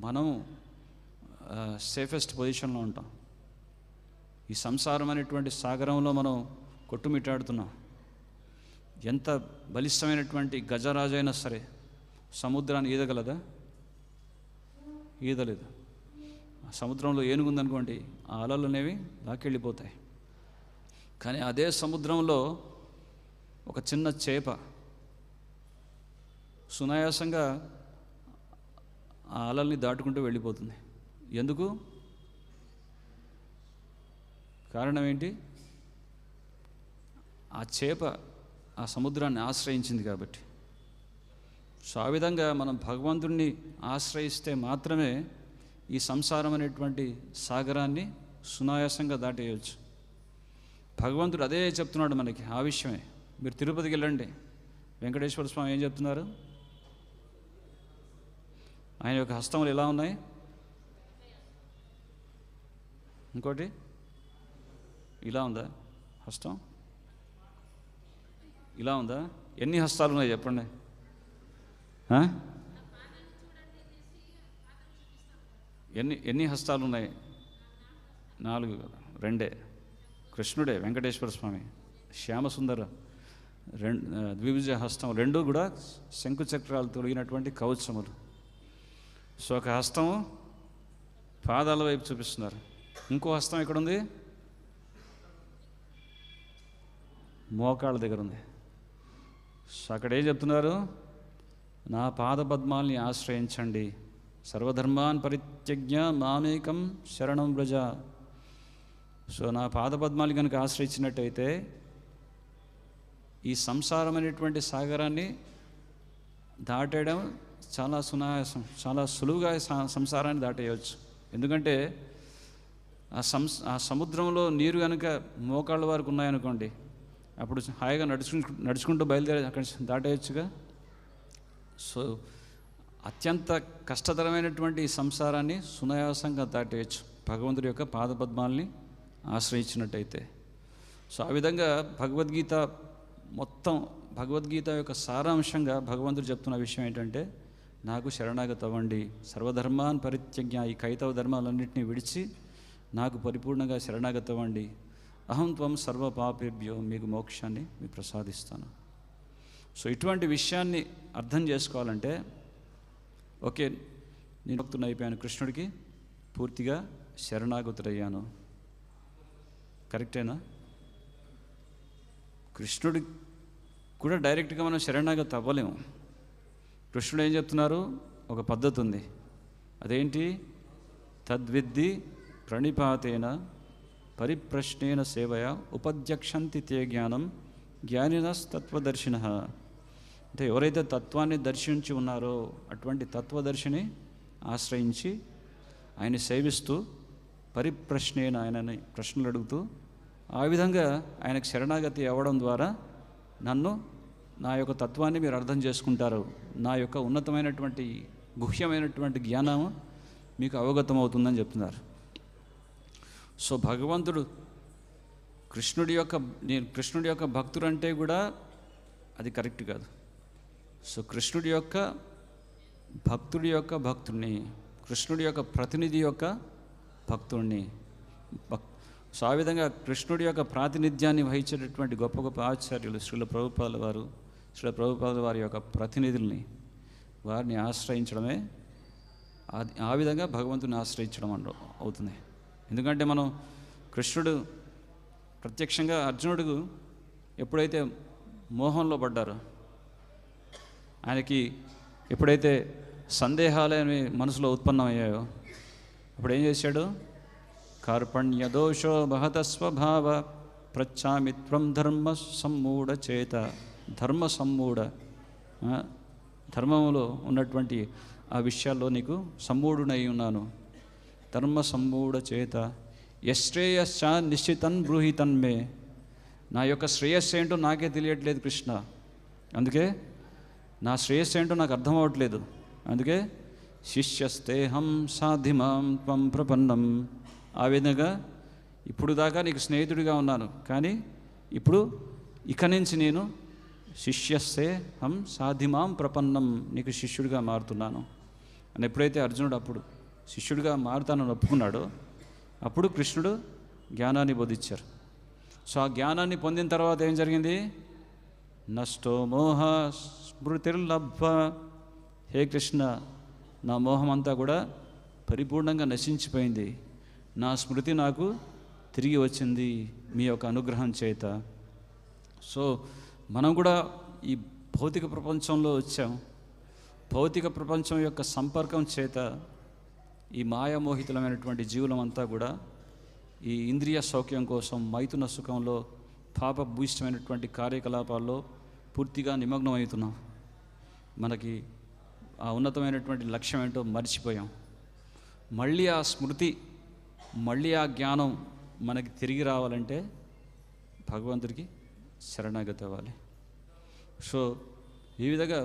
మనం సేఫెస్ట్ పొజిషన్లో ఉంటాం. ఈ సంసారం అనేటువంటి సాగరంలో మనం కొట్టుమిట్టాడుతున్నాం. ఎంత బలిష్టమైనటువంటి గజరాజు అయినా సరే సముద్రాన్ని ఈదగలదా? ఈదలేదు. సముద్రంలో ఏనుగుందనుకోండి, ఆ అలలు అనేవి లాక్కెళ్ళిపోతాయి. కానీ అదే సముద్రంలో ఒక చిన్న చేప సునాయాసంగా ఆ అలల్ని దాటుకుంటూ వెళ్ళిపోతుంది. ఎందుకు? కారణం ఏంటి? ఆ చేప ఆ సముద్రాన్ని ఆశ్రయించింది కాబట్టి. సో ఆ విధంగా మనం భగవంతుడిని ఆశ్రయిస్తే మాత్రమే ఈ సంసారం అనేటువంటి సాగరాన్ని సునాయాసంగా దాటేయవచ్చు. భగవంతుడు అదే చెప్తున్నాడు మనకి, ఆ విషయమే. మీరు తిరుపతికి వెళ్ళండి, వెంకటేశ్వర స్వామి ఏం చెప్తున్నారు? ఆయన యొక్క హస్తములు ఎలా ఉన్నాయి? ఇంకోటి ఇలా ఉందా హస్తం? ఇలా ఉందా? ఎన్ని హస్తాలు ఉన్నాయి చెప్పండి? ఎన్ని హస్తాలు ఉన్నాయి? 4. 2 కృష్ణుడే, వెంకటేశ్వర స్వామి, శ్యామసుందర ద్విభుజ హస్తం, 2 కూడా శంకుచక్రాలు తొలగినటువంటి కవచములు. సో ఒక హస్తము పాదాల వైపు చూపిస్తున్నారు, ఇంకో హస్తం ఎక్కడుంది? మోకాళ్ళ దగ్గర ఉంది. సో అక్కడ ఏం చెప్తున్నారు? నా పాదపద్మాల్ని ఆశ్రయించండి, సర్వధర్మాన్ పరిత్యజ్య మామేకం శరణం వ్రజ. సో నా పాదపద్మాలు కనుక ఆశ్రయించినట్టయితే ఈ సంసారం అనేటువంటి సాగరాన్ని దాటేయడం చాలా సునాయాసం, చాలా సులువుగా సంసారాన్ని దాటేయవచ్చు. ఎందుకంటే ఆ సముద్రంలో నీరు కనుక మోకాళ్ళ వరకు ఉన్నాయనుకోండి, అప్పుడు హాయిగా నడుచుకుంటూ బయలుదేరి అక్కడ దాటేయచ్చుగా. సో అత్యంత కష్టతరమైనటువంటి ఈ సంసారాన్ని సునాయాసంగా దాటేయచ్చు భగవంతుడి యొక్క పాదపద్మాల్ని ఆశ్రయించినట్టయితే. సో ఆ విధంగా భగవద్గీత యొక్క సారాంశంగా భగవంతుడు చెప్తున్న విషయం ఏంటంటే, నాకు శరణాగతి అవ్వండి, సర్వధర్మాన్ పరిత్యజ్ఞ, ఈ కైతవ ధర్మాలన్నింటినీ విడిచి నాకు పరిపూర్ణంగా శరణాగతి అవ్వండి. అహం త్వం సర్వ పాపేభ్యో, మీకు మోక్షాన్ని మీకు ప్రసాదిస్తాను. సో ఇటువంటి విషయాన్ని అర్థం చేసుకోవాలంటే, ఓకే నేను భక్తుని అయిపోయాను, కృష్ణుడికి పూర్తిగా శరణాగతుడయ్యాను, కరెక్టేనా? కృష్ణుడి కూడా డైరెక్ట్గా మనం శరణాగతి అవ్వలేము. కృష్ణుడు ఏం చెప్తున్నారు? ఒక పద్ధతి ఉంది, అదేంటి? తద్విద్ధి ప్రణిపాతేన పరిప్రశ్నేన సేవయ ఉపధ్యక్షంతి తే జ్ఞానం జ్ఞానినస్తత్వదర్శిన. అంటే ఎవరైతే తత్వాన్ని దర్శించి ఉన్నారో అటువంటి తత్వదర్శిని ఆశ్రయించి ఆయన్ని సేవిస్తూ పరిప్రశ్నేన, ఆయనని ప్రశ్నలు అడుగుతూ ఆ విధంగా ఆయనకు శరణాగతి అవ్వడం ద్వారా నా యొక్క తత్వాన్ని మీరు అర్థం చేసుకుంటారు, నా యొక్క ఉన్నతమైనటువంటి గుహ్యమైనటువంటి జ్ఞానం మీకు అవగతం అవుతుందని చెప్తున్నారు. సో భగవంతుడు కృష్ణుడి యొక్క భక్తుడంటే కూడా అది కరెక్ట్ కాదు. సో కృష్ణుడి యొక్క భక్తుడిని, కృష్ణుడి యొక్క ప్రతినిధి యొక్క భక్తుడిని, సో ఆ విధంగా కృష్ణుడి యొక్క ప్రాతినిధ్యాన్ని వహించేటటువంటి గొప్ప గొప్ప ఆచార్యులు శ్రీల ప్రభుపాదుల వారి యొక్క ప్రతినిధుల్ని, వారిని ఆశ్రయించడమే ఆ విధంగా భగవంతుని ఆశ్రయించడం అవుతుంది. ఎందుకంటే మనం కృష్ణుడు ప్రత్యక్షంగా అర్జునుడు ఎప్పుడైతే మోహంలో పడ్డారో, ఆయనకి ఎప్పుడైతే సందేహాలనే మనసులో ఉత్పన్నమయ్యాయో అప్పుడు ఏం చేశాడు? కార్పణ్య దోషో బహత స్వభావ ప్రచ్ఛామిత్వం ధర్మ సమ్మూఢ చేత. ధర్మంలో ఉన్నటువంటి ఆ విషయాల్లో నీకు సమ్మూఢునై ఉన్నాను. ధర్మ సమ్మూఢ చేత యశ్రేయశ్చ నిశ్చితన్ బ్రూహితన్మే. నా యొక్క శ్రేయస్సు ఏంటో నాకే తెలియట్లేదు కృష్ణ, అందుకే నా శ్రేయస్సు ఏంటో నాకు అర్థం అవ్వట్లేదు, అందుకే శిష్యస్తేహం సాధిమాం త్వం ప్రపన్నం. ఆ విధంగా ఇప్పుడు దాకా నీకు స్నేహితుడిగా ఉన్నాను, కానీ ఇప్పుడు ఇక నుంచి నేను శిష్యస్తే హం సాధిమాం ప్రపన్నం, నీకు శిష్యుడిగా మారుతున్నాను అని ఎప్పుడైతే అర్జునుడు అప్పుడు శిష్యుడిగా మారుతానని ఒప్పుకున్నాడో అప్పుడు కృష్ణుడు జ్ఞానాన్ని బోధించారు. సో ఆ జ్ఞానాన్ని పొందిన తర్వాత ఏం జరిగింది? నష్టో మోహ స్మృతిర్లబ్ధ. హే కృష్ణ, నా మోహం అంతా కూడా పరిపూర్ణంగా నశించిపోయింది, నా స్మృతి నాకు తిరిగి వచ్చింది మీ యొక్క అనుగ్రహం చేత. సో మనం కూడా ఈ భౌతిక ప్రపంచంలో వచ్చాం. భౌతిక ప్రపంచం యొక్క సంపర్కం చేత ఈ మాయామోహితులమైనటువంటి జీవులం అంతా కూడా ఈ ఇంద్రియ సౌఖ్యం కోసం మైథున సుఖంలో పాపభూయిష్టమైనటువంటి కార్యకలాపాల్లో పూర్తిగా నిమగ్నం అవుతున్నాం. మనకి ఆ ఉన్నతమైనటువంటి లక్ష్యం ఏంటో మర్చిపోయాం. మళ్ళీ ఆ స్మృతి, మళ్ళీ ఆ జ్ఞానం మనకి తిరిగి రావాలంటే భగవంతుడికి శరణాగతి అవ్వాలి. సో ఈ విధంగా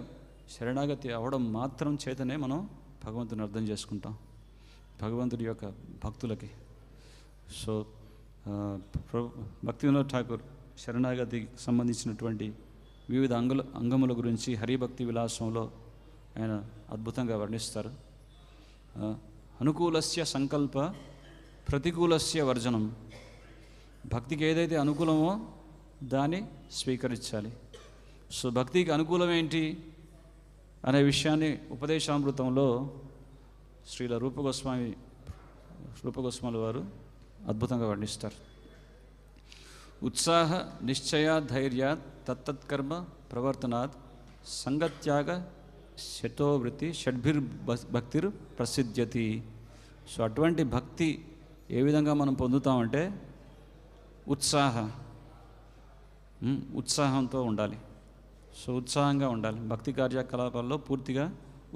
శరణాగతి అవ్వడం మాత్రం చేతనే మనం భగవంతుని అర్థం చేసుకుంటాం, భగవంతుడి యొక్క భక్తులకి. సో భక్తి వినోద్ ఠాకూర్ శరణాగతికి సంబంధించినటువంటి వివిధ అంగముల గురించి హరిభక్తి విలాసంలో ఆయన అద్భుతంగా వర్ణిస్తారు. అనుకూలస్య సంకల్ప ప్రతికూలస్య వర్జనం. భక్తికి ఏదైతే అనుకూలమో దాన్ని స్వీకరించాలి. సో భక్తికి అనుకూలం ఏంటి అనే విషయాన్ని ఉపదేశామృతంలో శ్రీల రూపగోస్వామి వారు అద్భుతంగా వర్ణిస్తారు. ఉత్సాహ నిశ్చయ ధైర్య తత్తత్కర్మ ప్రవర్తనాత్ సంగత్యాగ శతోవృత్తి షడ్భిర్ భక్తిర్ ప్రసిద్ధ్యతి. సో అటువంటి భక్తి ఏ విధంగా మనం పొందుతామంటే ఉత్సాహంతో ఉండాలి. సో ఉత్సాహంగా ఉండాలి, భక్తి కార్యకలాపాల్లో పూర్తిగా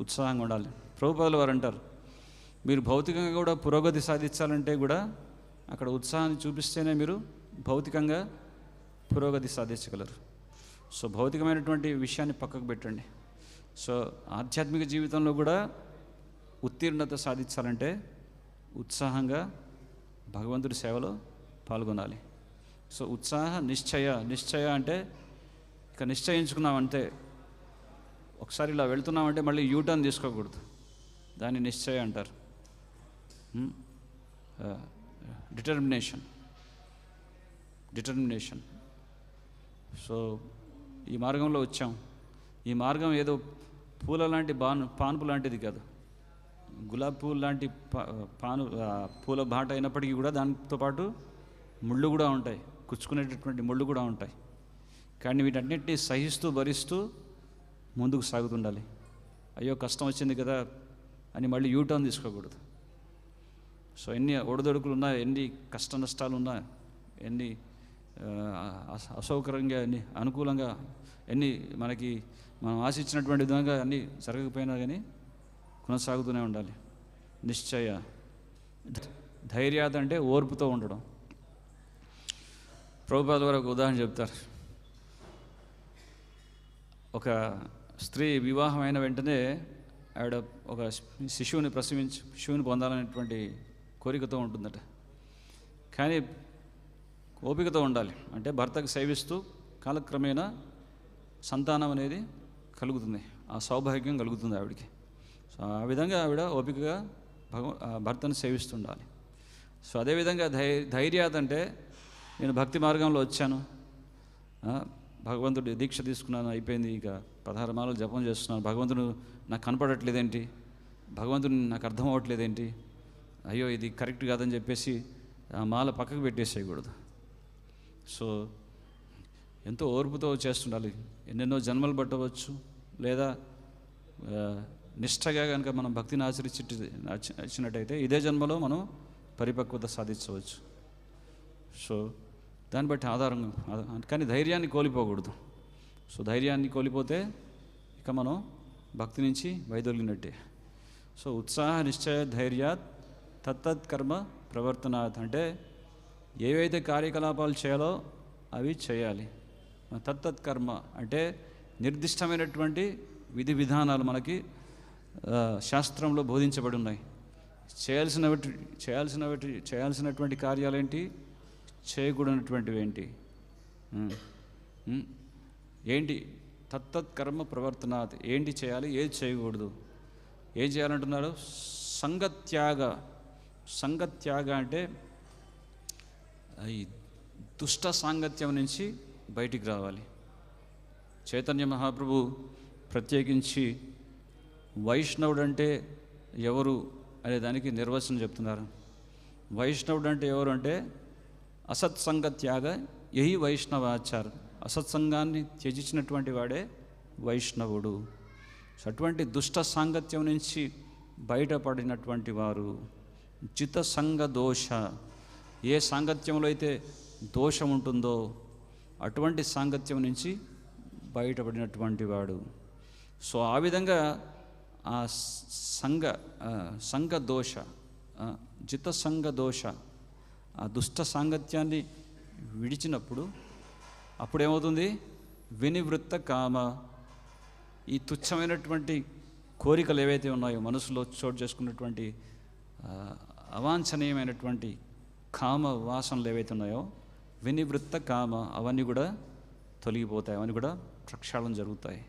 ఉత్సాహంగా ఉండాలి. ప్రభుపాదులు వారు అంటారు, మీరు భౌతికంగా కూడా పురోగతి సాధించాలంటే కూడా అక్కడ ఉత్సాహాన్ని చూపిస్తేనే మీరు భౌతికంగా పురోగతి సాధించగలరు. సో భౌతికమైనటువంటి విషయాన్ని పక్కకు పెట్టండి. సో ఆధ్యాత్మిక జీవితంలో కూడా ఉత్తీర్ణత సాధించాలంటే ఉత్సాహంగా భగవంతుడి సేవలో పాల్గొనాలి. సో ఉత్సాహ నిశ్చయ అంటే ఇక నిశ్చయించుకున్నామంటే, ఒకసారి ఇలా వెళ్తున్నామంటే మళ్ళీ యూటర్న్ తీసుకోకూడదు, దాన్ని నిశ్చయ అంటారు. డిటర్మినేషన్. సో ఈ మార్గంలో వచ్చాం. ఈ మార్గం ఏదో పూల లాంటి పానుపు లాంటిది కాదు, గులాబీ పూలు లాంటి పూల బాట అయినప్పటికీ కూడా దాంతో పాటు ముళ్ళు కూడా ఉంటాయి, కుచ్చుకునేటటువంటి ముళ్ళు కూడా ఉంటాయి. కానీ వీటన్నిటిని సహిస్తూ భరిస్తూ ముందుకు సాగుతుండాలి. అయ్యో కష్టం వచ్చింది కదా అని మళ్ళీ యూటర్న్ తీసుకోకూడదు. సో ఎన్ని ఒడిదొడుకులు ఉన్నా, ఎన్ని కష్ట నష్టాలు ఉన్నా, ఎన్ని అసౌకర్యంగా, ఎన్ని అనుకూలంగా, ఎన్ని మనకి మనం ఆశించినటువంటి విధంగా అన్నీ జరగకపోయినా కానీ కొనసాగుతూనే ఉండాలి. నిశ్చయ ధైర్యాత అంటే ఓర్పుతో ఉండడం. ప్రభుపాద వారు ఒక ఉదాహరణ చెప్తారు. ఒక స్త్రీ వివాహం అయిన వెంటనే ఆవిడ ఒక శిశువుని పొందాలనేటువంటి కోరికతో ఉంటుందట. కానీ ఓపికతో ఉండాలి. అంటే భర్తకు సేవిస్తూ కాలక్రమేణా సంతానం అనేది కలుగుతుంది, ఆ సౌభాగ్యం కలుగుతుంది ఆవిడికి. సో ఆ విధంగా ఆవిడ ఓపికగా భర్తను సేవిస్తుండాలి. సో అదేవిధంగా ధైర్యాత అంటే నేను భక్తి మార్గంలో వచ్చాను, భగవంతుడి దీక్ష తీసుకున్నాను, అయిపోయింది, ఇక 16 మాలలు జపం చేస్తున్నాను, భగవంతుడు నాకు కనపడట్లేదేంటి, భగవంతుడు నాకు అర్థం అవ్వట్లేదేంటి, అయ్యో ఇది కరెక్ట్ కాదని చెప్పేసి ఆ మాల పక్కకు పెట్టేసేయకూడదు. సో ఎంతో ఓర్పుతో చేస్తుండాలి. ఎన్నెన్నో జన్మలు పట్టవచ్చు, లేదా నిష్ఠగా కనుక మనం భక్తిని ఆచరించినట్టయితే ఇదే జన్మలో మనం పరిపక్వత సాధించవచ్చు. సో దాన్ని బట్టి ఆధారంగా, కానీ ధైర్యాన్ని కోల్పోకూడదు. సో ధైర్యాన్ని కోల్పోతే ఇక మనం భక్తి నుంచి వైదొలిగినట్టే. సో ఉత్సాహ నిశ్చయ ధైర్యాత్ తత్తత్కర్మ ప్రవర్తనాత్ అంటే ఏవైతే కార్యకలాపాలు చేయాలో అవి చేయాలి. తత్తత్కర్మ అంటే నిర్దిష్టమైనటువంటి విధి విధానాలు మనకి శాస్త్రంలో బోధించబడి ఉన్నాయి. చేయాల్సినటువంటి కార్యాలేంటి, చేయకూడనటువంటివి ఏంటి, ఏంటి తత్తత్ కర్మ ప్రవర్తనాత్, ఏంటి చేయాలి, ఏది చేయకూడదు, ఏం చేయాలంటున్నారు. సంగత్యాగ అంటే ఈ దుష్ట సాంగత్యం నుంచి బయటికి రావాలి. చైతన్య మహాప్రభు ప్రత్యేకించి వైష్ణవుడు అంటే ఎవరు అనే దానికి నిర్వచనం చెప్తున్నారు. వైష్ణవుడు అంటే ఎవరు అంటే అసత్సంగత్యాగ యహి వైష్ణవాచార్, అసత్సంగాన్ని త్యజించినటువంటి వాడే వైష్ణవుడు. అటువంటి దుష్ట సాంగత్యం నుంచి బయటపడినటువంటి వారు. జిత సంగ దోష, ఏ సాంగత్యంలో అయితే దోషం ఉంటుందో అటువంటి సాంగత్యం నుంచి బయటపడినటువంటి వాడు. సో ఆ విధంగా ఆ సంగ దోష, జిత సంగ దోష, ఆ దుష్ట సాంగత్యాన్ని విడిచినప్పుడు అప్పుడేమవుతుంది, వినివృత్త కామ, ఈ తుచ్చమైనటువంటి కోరికలు ఏవైతే ఉన్నాయో మనసులో చోటు చేసుకున్నటువంటి అవాంఛనీయమైనటువంటి కామ వాసనలు ఏవైతే ఉన్నాయో వినివృత్త కామ, అవన్నీ కూడా తొలగిపోతాయి, అవన్నీ కూడా ప్రక్షాళన జరుగుతాయి.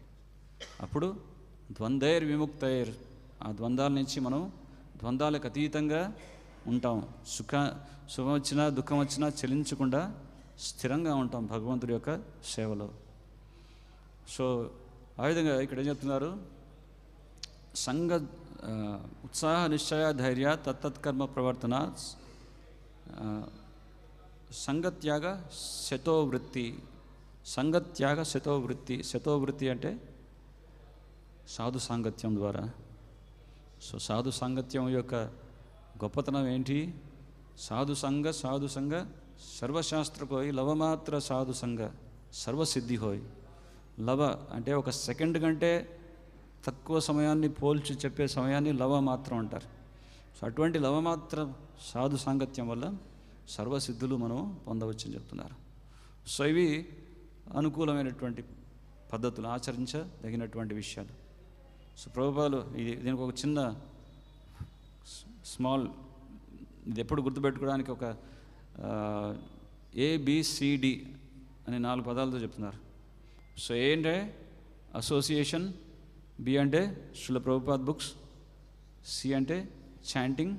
అప్పుడు ద్వంద్వైర్ విముక్తైర్, ఆ ద్వంద్వాల నుంచి మనం ద్వంద్వాలకు అతీతంగా ఉంటాం. సుఖం వచ్చినా దుఃఖం వచ్చినా చలించకుండా స్థిరంగా ఉంటాం భగవంతుడి యొక్క సేవలో. సో ఆ విధంగా ఇక్కడ ఏం చెప్తున్నారు, ఉత్సాహ నిశ్చయ ధైర్య తత్తత్కర్మ ప్రవర్తన సంగత్యాగ శతోవృత్తి. సంగత్యాగ శతోవృత్తి. శతోవృత్తి అంటే సాధు సాంగత్యం ద్వారా. సో సాధు సాంగత్యం యొక్క గొప్పతనం ఏంటి, సాధు సంగ సర్వశాస్త్ర కోయి లవమాత్ర సాధు సంగ సర్వసిద్ధి హోయ్. లవ అంటే ఒక సెకండ్ కంటే తక్కువ సమయాన్ని పోల్చి చెప్పే సమయాన్ని లవమాత్రం అంటారు. సో అటువంటి లవమాత్ర సాధు సాంగత్యం వల్ల సర్వసిద్ధులు మనం పొందవచ్చని చెప్తున్నారు. సో ఇవి అనుకూలమైనటువంటి పద్ధతులు, ఆచరించదగినటువంటి విషయాలు. సో ప్రభుపాదులు దీనికి ఒక చిన్న స్మాల్, ఇది ఎప్పుడు గుర్తుపెట్టుకోవడానికి ఒక ABCD అనే 4 పదాలతో చెప్తున్నారు. సో ఏ అంటే అసోసియేషన్, B అంటే శ్రీల ప్రభుపాద్ బుక్స్, C అంటే చాంటింగ్,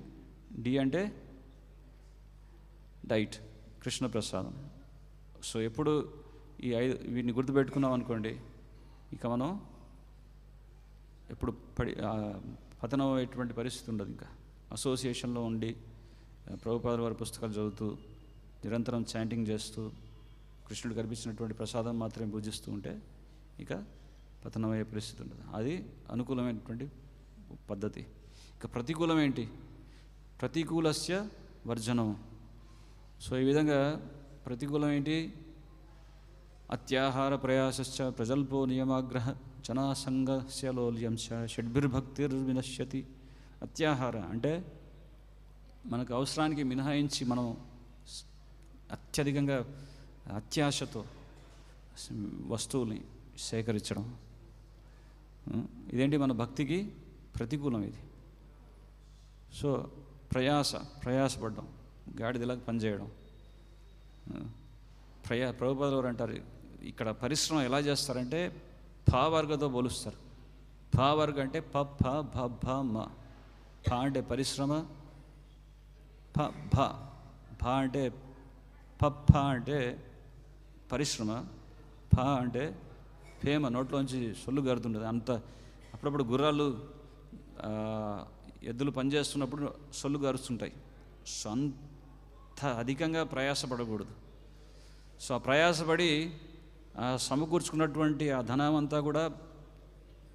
D అంటే డైట్ కృష్ణ ప్రసాదం. సో ఎప్పుడు ఈ 5 వీటిని గుర్తుపెట్టుకున్నాం అనుకోండి, ఇక మనం ఎప్పుడు పతనం అయ్యేటువంటి పరిస్థితి ఉండదు. ఇంకా అసోసియేషన్లో ఉండి ప్రభుపాదుల వారి పుస్తకాలు చదువుతూ నిరంతరం చాంటింగ్ చేస్తూ కృష్ణుడు కనిపించినటువంటి ప్రసాదం మాత్రమే పూజిస్తూ ఉంటే ఇక పతనమయ్యే పరిస్థితి ఉండదు. అది అనుకూలమైనటువంటి పద్ధతి. ఇక ప్రతికూలం ఏంటి, ప్రతికూలస్య వర్జనం. సో ఈ విధంగా ప్రతికూలం ఏంటి, అత్యాహార ప్రయాసశ్చ ప్రజల్పో నియమాగ్రహ జనాసంగస్య లోల్యంశ షడ్భిర్భక్తిర్వినశ్యతి. అత్యాహార అంటే మనకు అవసరానికి మినహాయించి మనం అత్యధికంగా అత్యాశతో వస్తువుల్ని సేకరించడం, ఇదేంటి మన భక్తికి ప్రతికూలం ఇది. సో ప్రయాసపడడం, గాడిదలాగా పనిచేయడం. ప్రభుపాదుల వారు అంటారు, ఇక్కడ పరిశ్రమ ఎలా చేస్తారంటే భావర్గతో పోలుస్తారు. భావర్గ అంటే ప భ భ భ మ. భ అంటే పరిశ్రమ, భ అంటే ప అంటే పరిశ్రమ, భ అంటే ఫేమ, నోట్లోంచి సొల్లు గారుతుంటుంది. అంత అప్పుడప్పుడు గుర్రాలు ఎద్దులు పనిచేస్తున్నప్పుడు సొల్లు గారుస్తుంటాయి. సో అంత అధికంగా ప్రయాసపడకూడదు. సో ఆ ప్రయాసపడి సమకూర్చుకున్నటువంటి ఆ ధనం అంతా కూడా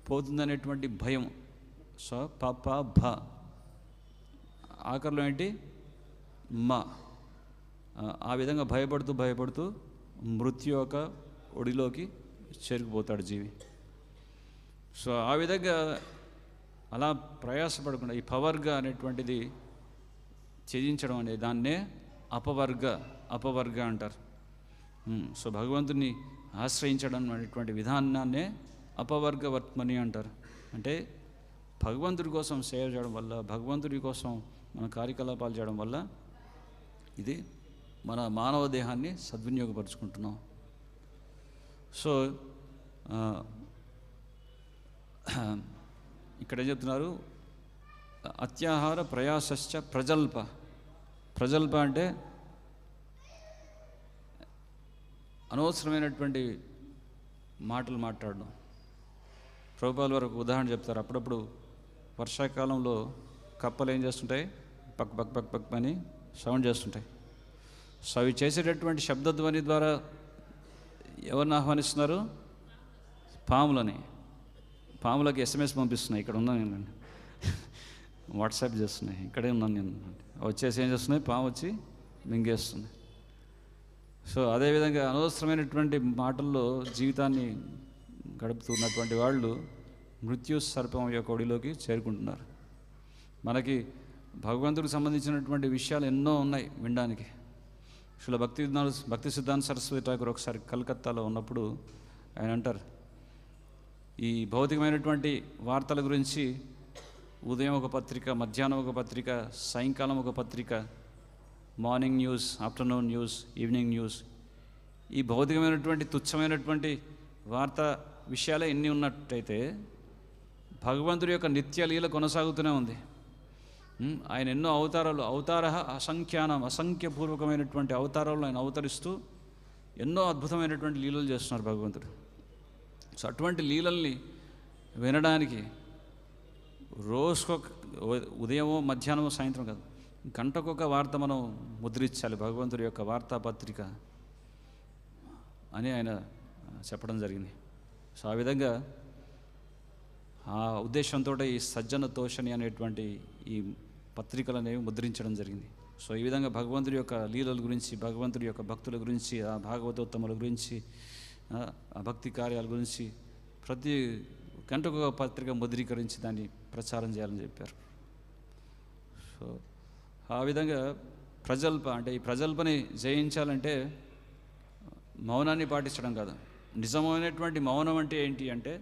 పోతుందనేటువంటి భయం. సో ప భ, ఆఖరిలో ఏంటి మ. ఆ విధంగా భయపడుతూ మృత్యు యొక్క ఒడిలోకి చేరుకుపోతాడు జీవి. సో ఆ విధంగా అలా ప్రయాసపడకుండా ఈ పవర్గ అనేటువంటిది త్యజించడం అనేది దాన్నే అపవర్గ అంటారు. సో భగవంతుని ఆశ్రయించడం అనేటువంటి విధానాన్నే అపవర్గ వర్త్మని అంటారు. అంటే భగవంతుడి కోసం సేవ చేయడం వల్ల, భగవంతుడి కోసం మన కార్యకలాపాలు చేయడం వల్ల ఇది మన మానవ దేహాన్ని సద్వినియోగపరుచుకుంటున్నాం. సో ఇక్కడ ఏం చెప్తున్నారు, అత్యాహార ప్రయాసశ్చ ప్రజల్ప. ప్రజల్ప అంటే అనవసరమైనటువంటి మాటలు మాట్లాడడం. ప్రభుపాల్ వారు ఒక ఉదాహరణ చెప్తారు. అప్పుడప్పుడు వర్షాకాలంలో కప్పలు ఏం చేస్తుంటాయి, పక్ పక్ పక్ పక్ అని సౌండ్ చేస్తుంటాయి. సో అవి చేసేటటువంటి శబ్దధ్వని ద్వారా ఎవరిని ఆహ్వానిస్తున్నారు? పాములని. పాములకి SMS పంపిస్తున్నాయి, ఇక్కడ ఉన్నాను నేను, వాట్సాప్ చేస్తున్నాయి, ఇక్కడే ఉన్నాను నేను, వచ్చేసి ఏం చేస్తున్నాయి, పాము వచ్చి మింగేస్తుంది. సో అదేవిధంగా అనవసరమైనటువంటి మాటల్లో జీవితాన్ని గడుపుతున్నటువంటి వాళ్ళు మృత్యు సర్పం యొక్క ఒడిలోకి చేరుకుంటున్నారు. మనకి భగవంతుడికి సంబంధించినటువంటి విషయాలు ఎన్నో ఉన్నాయి వినడానికి. అసలు భక్తి సిద్ధాంత సరస్వతి ఠాకూర్ ఒకసారి కలకత్తాలో ఉన్నప్పుడు ఆయన అంటారు, ఈ భౌతికమైనటువంటి వార్తల గురించి ఉదయం ఒక పత్రిక, మధ్యాహ్నం ఒక పత్రిక, సాయంకాలం ఒక పత్రిక, morning news, afternoon news, evening news, ఈ భౌతికమైనటువంటి తుచ్చమైనటువంటి వార్తా విషయాలే ఎన్ని ఉన్నట్టయితే భగవంతుడి యొక్క నిత్యలీల కొనసాగుతూనే ఉంది. ఆయన ఎన్నో అవతార అసంఖ్యపూర్వకమైనటువంటి అవతారాలు ఆయన అవతరిస్తూ ఎన్నో అద్భుతమైనటువంటి లీలలు చేస్తున్నారు భగవంతుడు. సో అటువంటి లీలల్ని వినడానికి రోజుకొక, ఉదయమో మధ్యాహ్నమో సాయంత్రం కాదు, గంటకొక వార్త మనం ముద్రించాలి భగవంతుడి యొక్క వార్తాపత్రిక అని ఆయన చెప్పడం జరిగింది. సో ఆ విధంగా ఆ ఉద్దేశంతో ఈ సజ్జన తోషణి అనేటువంటి ఈ పత్రికలు అనేవి ముద్రించడం జరిగింది. సో ఈ విధంగా భగవంతుడి యొక్క లీలల గురించి, భగవంతుడి యొక్క భక్తుల గురించి, ఆ భాగవతోత్తముల గురించి, ఆ భక్తి కార్యాల గురించి ప్రతి గంటకు ఒక పత్రిక ముద్రీకరించి దాన్ని ప్రచారం చేయాలని చెప్పారు. సో ఆ విధంగా ప్రజల్ప అంటే ఈ ప్రజల్పని జయించాలంటే మౌనాన్ని పాటించడం కాదు. నిజమైనటువంటి మౌనం అంటే ఏంటి అంటే,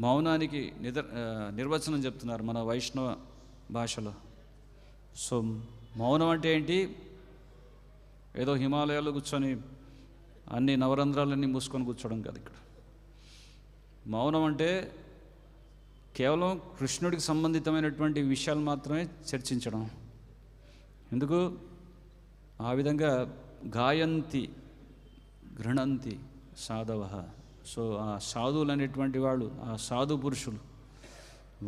మౌనానికి నిర్వచనం చెప్తున్నారు మన వైష్ణవ భాషలో. సో మౌనం అంటే ఏంటి, ఏదో హిమాలయాల్లో కూర్చొని అన్ని నవరంధ్రాలన్నీ మూసుకొని కూర్చోవడం కాదు. ఇక్కడ మౌనం అంటే కేవలం కృష్ణుడికి సంబంధితమైనటువంటి విషయాలు మాత్రమే చర్చించడం. ఎందుకు ఆ విధంగా గాయంతి గృణంతి సాధవ. సో ఆ సాధువులు అనేటువంటి వాళ్ళు, ఆ సాధు పురుషులు,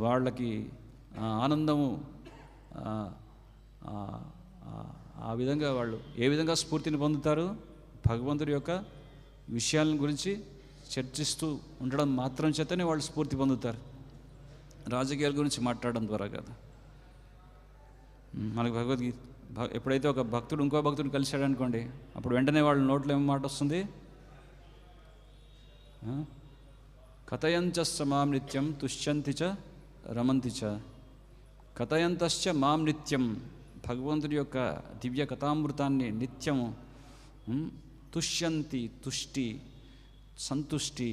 వాళ్ళకి ఆనందము ఆ విధంగా వాళ్ళు ఏ విధంగా స్ఫూర్తిని పొందుతారు, భగవంతుడి యొక్క విషయాల గురించి చర్చిస్తూ ఉండడం మాత్రం చేతనే వాళ్ళు స్ఫూర్తి పొందుతారు. రాజకీయాల గురించి మాట్లాడడం ద్వారా కాదు. మనకు భగవద్గీత ఎప్పుడైతే ఒక భక్తుడు ఇంకో భక్తుడు కలిశాడు అనుకోండి, అప్పుడు వెంటనే వాళ్ళ నోట్లో ఏం మాట వస్తుంది, కథయంచ మాం నిత్యం తుష్యంతి చ రమంతి చ. కథయంతశ్చ మాం నిత్యం, భగవంతుడి యొక్క దివ్య కథామృతాన్ని నిత్యము తుష్యంతి, తుష్టి, సంతుష్టి,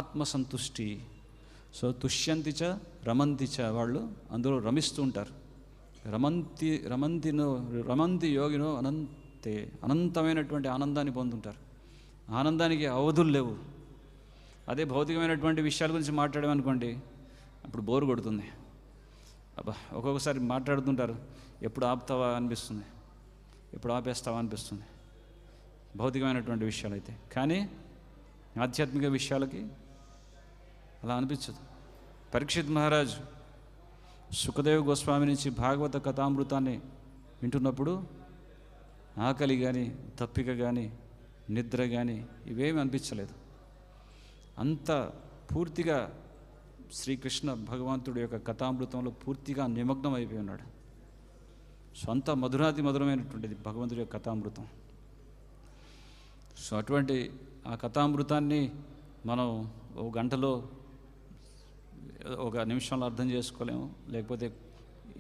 ఆత్మసంతుష్టి. సో తుష్యంతి చ రమంతి చ, వాళ్ళు అందులో రమిస్తూ ఉంటారు. రమంతి యోగినో అనంతే, అనంతమైనటువంటి ఆనందాన్ని పొందుంటారు. ఆనందానికి అవధులు లేవు. అదే భౌతికమైనటువంటి విషయాల గురించి మాట్లాడామనుకోండి, అప్పుడు బోరు కొడుతుంది. అబ్బా ఒక్కొక్కసారి మాట్లాడుతుంటారు, ఎప్పుడు ఆపుతావా అనిపిస్తుంది, ఎప్పుడు ఆపేస్తావా అనిపిస్తుంది భౌతికమైనటువంటి విషయాలు అయితే. కానీ ఆధ్యాత్మిక విషయాలకి అలా అనిపించదు. పరీక్షిత్ మహారాజ్ సుఖదేవ్ గోస్వామి నుంచి భాగవత కథామృతాన్ని వింటున్నప్పుడు ఆకలి కానీ, తప్పిక కానీ, నిద్ర కానీ ఇవేమీ అనిపించలేదు. అంత పూర్తిగా శ్రీకృష్ణ భగవంతుడి యొక్క కథామృతంలో పూర్తిగా నిమగ్నం అయిపోయి ఉన్నాడు. సొంత మధురాతి మధురమైనటువంటిది భగవంతుడి యొక్క కథామృతం. సో అటువంటి ఆ కథామృతాన్ని మనం ఒక గంటలో, ఒక నిమిషంలో అర్థం చేసుకోలేము. లేకపోతే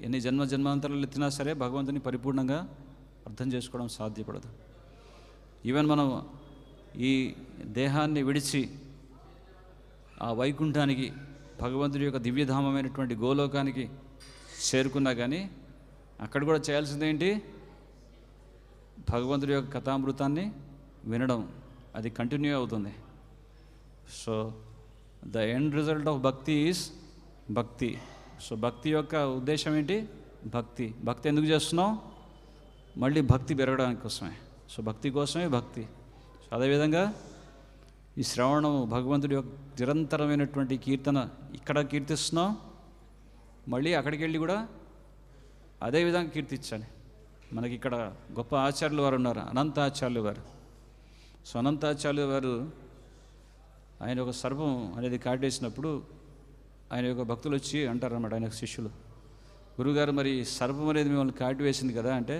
ఎన్ని జన్మాంతరాలు ఎత్తినా సరే భగవంతుని పరిపూర్ణంగా అర్థం చేసుకోవడం సాధ్యపడదు. ఈవెన్ మనం ఈ దేహాన్ని విడిచి ఆ వైకుంఠానికి భగవంతుడి యొక్క దివ్యధామమైనటువంటి గోలోకానికి చేరుకున్నా కానీ అక్కడ కూడా చేయాల్సిందేంటి? భగవంతుడి యొక్క కథామృతాన్ని వినడం, అది కంటిన్యూ అవుతుంది. So the end result of భక్తి ఈజ్ భక్తి. సో భక్తి యొక్క ఉద్దేశం ఏంటి? భక్తి. భక్తి ఎందుకు చేస్తున్నాం? మళ్ళీ భక్తి పెరగడానికి కోసమే. సో భక్తి కోసమే భక్తి. సో అదేవిధంగా ఈ శ్రవణము, భగవంతుడి యొక్క నిరంతరమైనటువంటి కీర్తన ఇక్కడ కీర్తిస్తున్నాం, మళ్ళీ అక్కడికి వెళ్ళి కూడా అదేవిధంగా కీర్తించాలి. మనకి ఇక్కడ గొప్ప ఆచార్యులు వారు ఉన్నారు, అనంత ఆచార్యులు వారు. సో అనంత ఆచార్యులు వారు ఆయన ఒక సర్పం అనేది కాటేసినప్పుడు ఆయన యొక్క భక్తులు వచ్చి అంటారు అన్నమాట, ఆయన శిష్యులు, గురుగారు మరి సర్పం అనేది మిమ్మల్ని కాటి వేసింది కదా అంటే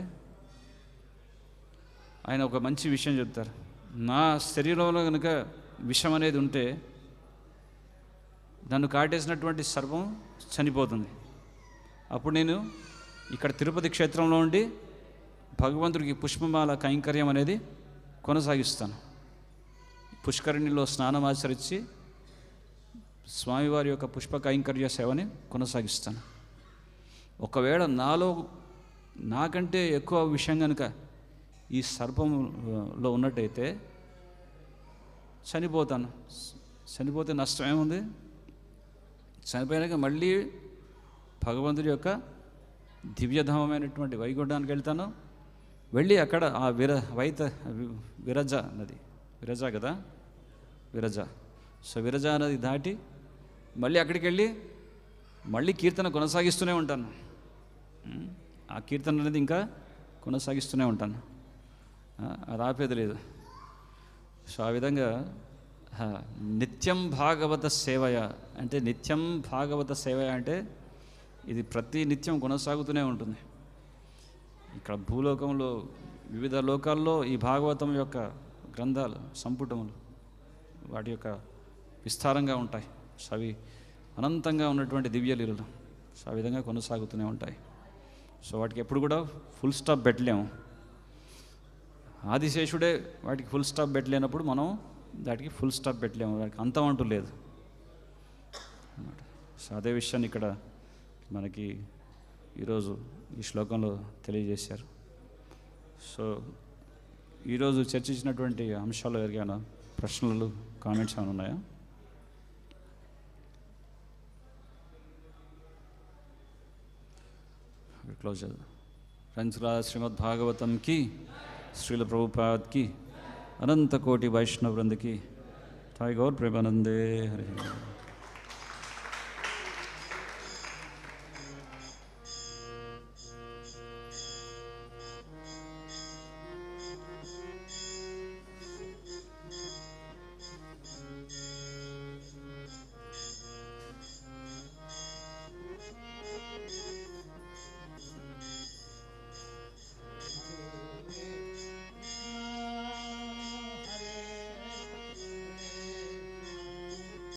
ఆయన ఒక మంచి విషయం చెప్తారు. నా శరీరంలో కనుక విషం అనేది ఉంటే నన్ను కాటేసినటువంటి సర్పం చనిపోతుంది. అప్పుడు నేను ఇక్కడ తిరుపతి క్షేత్రంలో ఉండి భగవంతుడికి పుష్పమాల కైంకర్యం అనేది కొనసాగిస్తాను. పుష్కరిణిలో స్నానం ఆచరించి స్వామివారి యొక్క పుష్ప కైంకర్య సేవని కొనసాగిస్తాను. ఒకవేళ నాలో నాకంటే ఎక్కువ విషయం కనుక ఈ సర్పంలో ఉన్నట్టయితే చనిపోతాను. చనిపోతే నష్టం ఏముంది? చనిపోయాక మళ్ళీ భగవంతుడి యొక్క దివ్యధామమైనటువంటి వైకుంఠానికి వెళ్తాను. వెళ్ళి అక్కడ ఆ విరజ నది, విరజ కదా, విరజ. సో విరజ నది దాటి మళ్ళీ అక్కడికి వెళ్ళి మళ్ళీ కీర్తన కొనసాగిస్తూనే ఉంటాను. ఆ కీర్తన అనేది ఇంకా కొనసాగిస్తూనే ఉంటాను, అది ఆపేది లేదు. సో ఆ విధంగా నిత్యం భాగవత సేవయ అంటే, నిత్యం భాగవత సేవయ అంటే ఇది ప్రతి నిత్యం కొనసాగుతూనే ఉంటుంది. ఇక్కడ భూలోకంలో వివిధ లోకాల్లో ఈ భాగవతం యొక్క గ్రంథాలు, సంపుటములు వాటి యొక్క విస్తారంగా ఉంటాయి. సో అవి అనంతంగా ఉన్నటువంటి దివ్యలీలలు. సో ఆ విధంగా కొనసాగుతూనే ఉంటాయి. సో వాటికి ఎప్పుడు కూడా ఫుల్ స్టాప్ పెట్టలేము. ఆదిశేషుడే వాటికి ఫుల్ స్టాప్ పెట్టలేనప్పుడు మనం వాటికి ఫుల్ స్టాప్ పెట్టలేము, వాటికి అంతం అంటూ లేదు అన్నమాట. సో అదే విషయాన్ని ఇక్కడ మనకి ఈరోజు ఈ శ్లోకంలో తెలియజేశారు. సో ఈరోజు చర్చించినటువంటి అంశాలు ఎవరికైనా ప్రశ్నలు, కామెంట్స్ ఏమైనా ఉన్నాయా? క్లోజ్ చేద్దాం. రంజరా శ్రీమద్ భాగవతం కి, శ్రీల ప్రభుపాద్ కి, అనంత కోటి వైష్ణవ వృందకి, ఠాయి గౌర్ ప్రేమానందే హరి.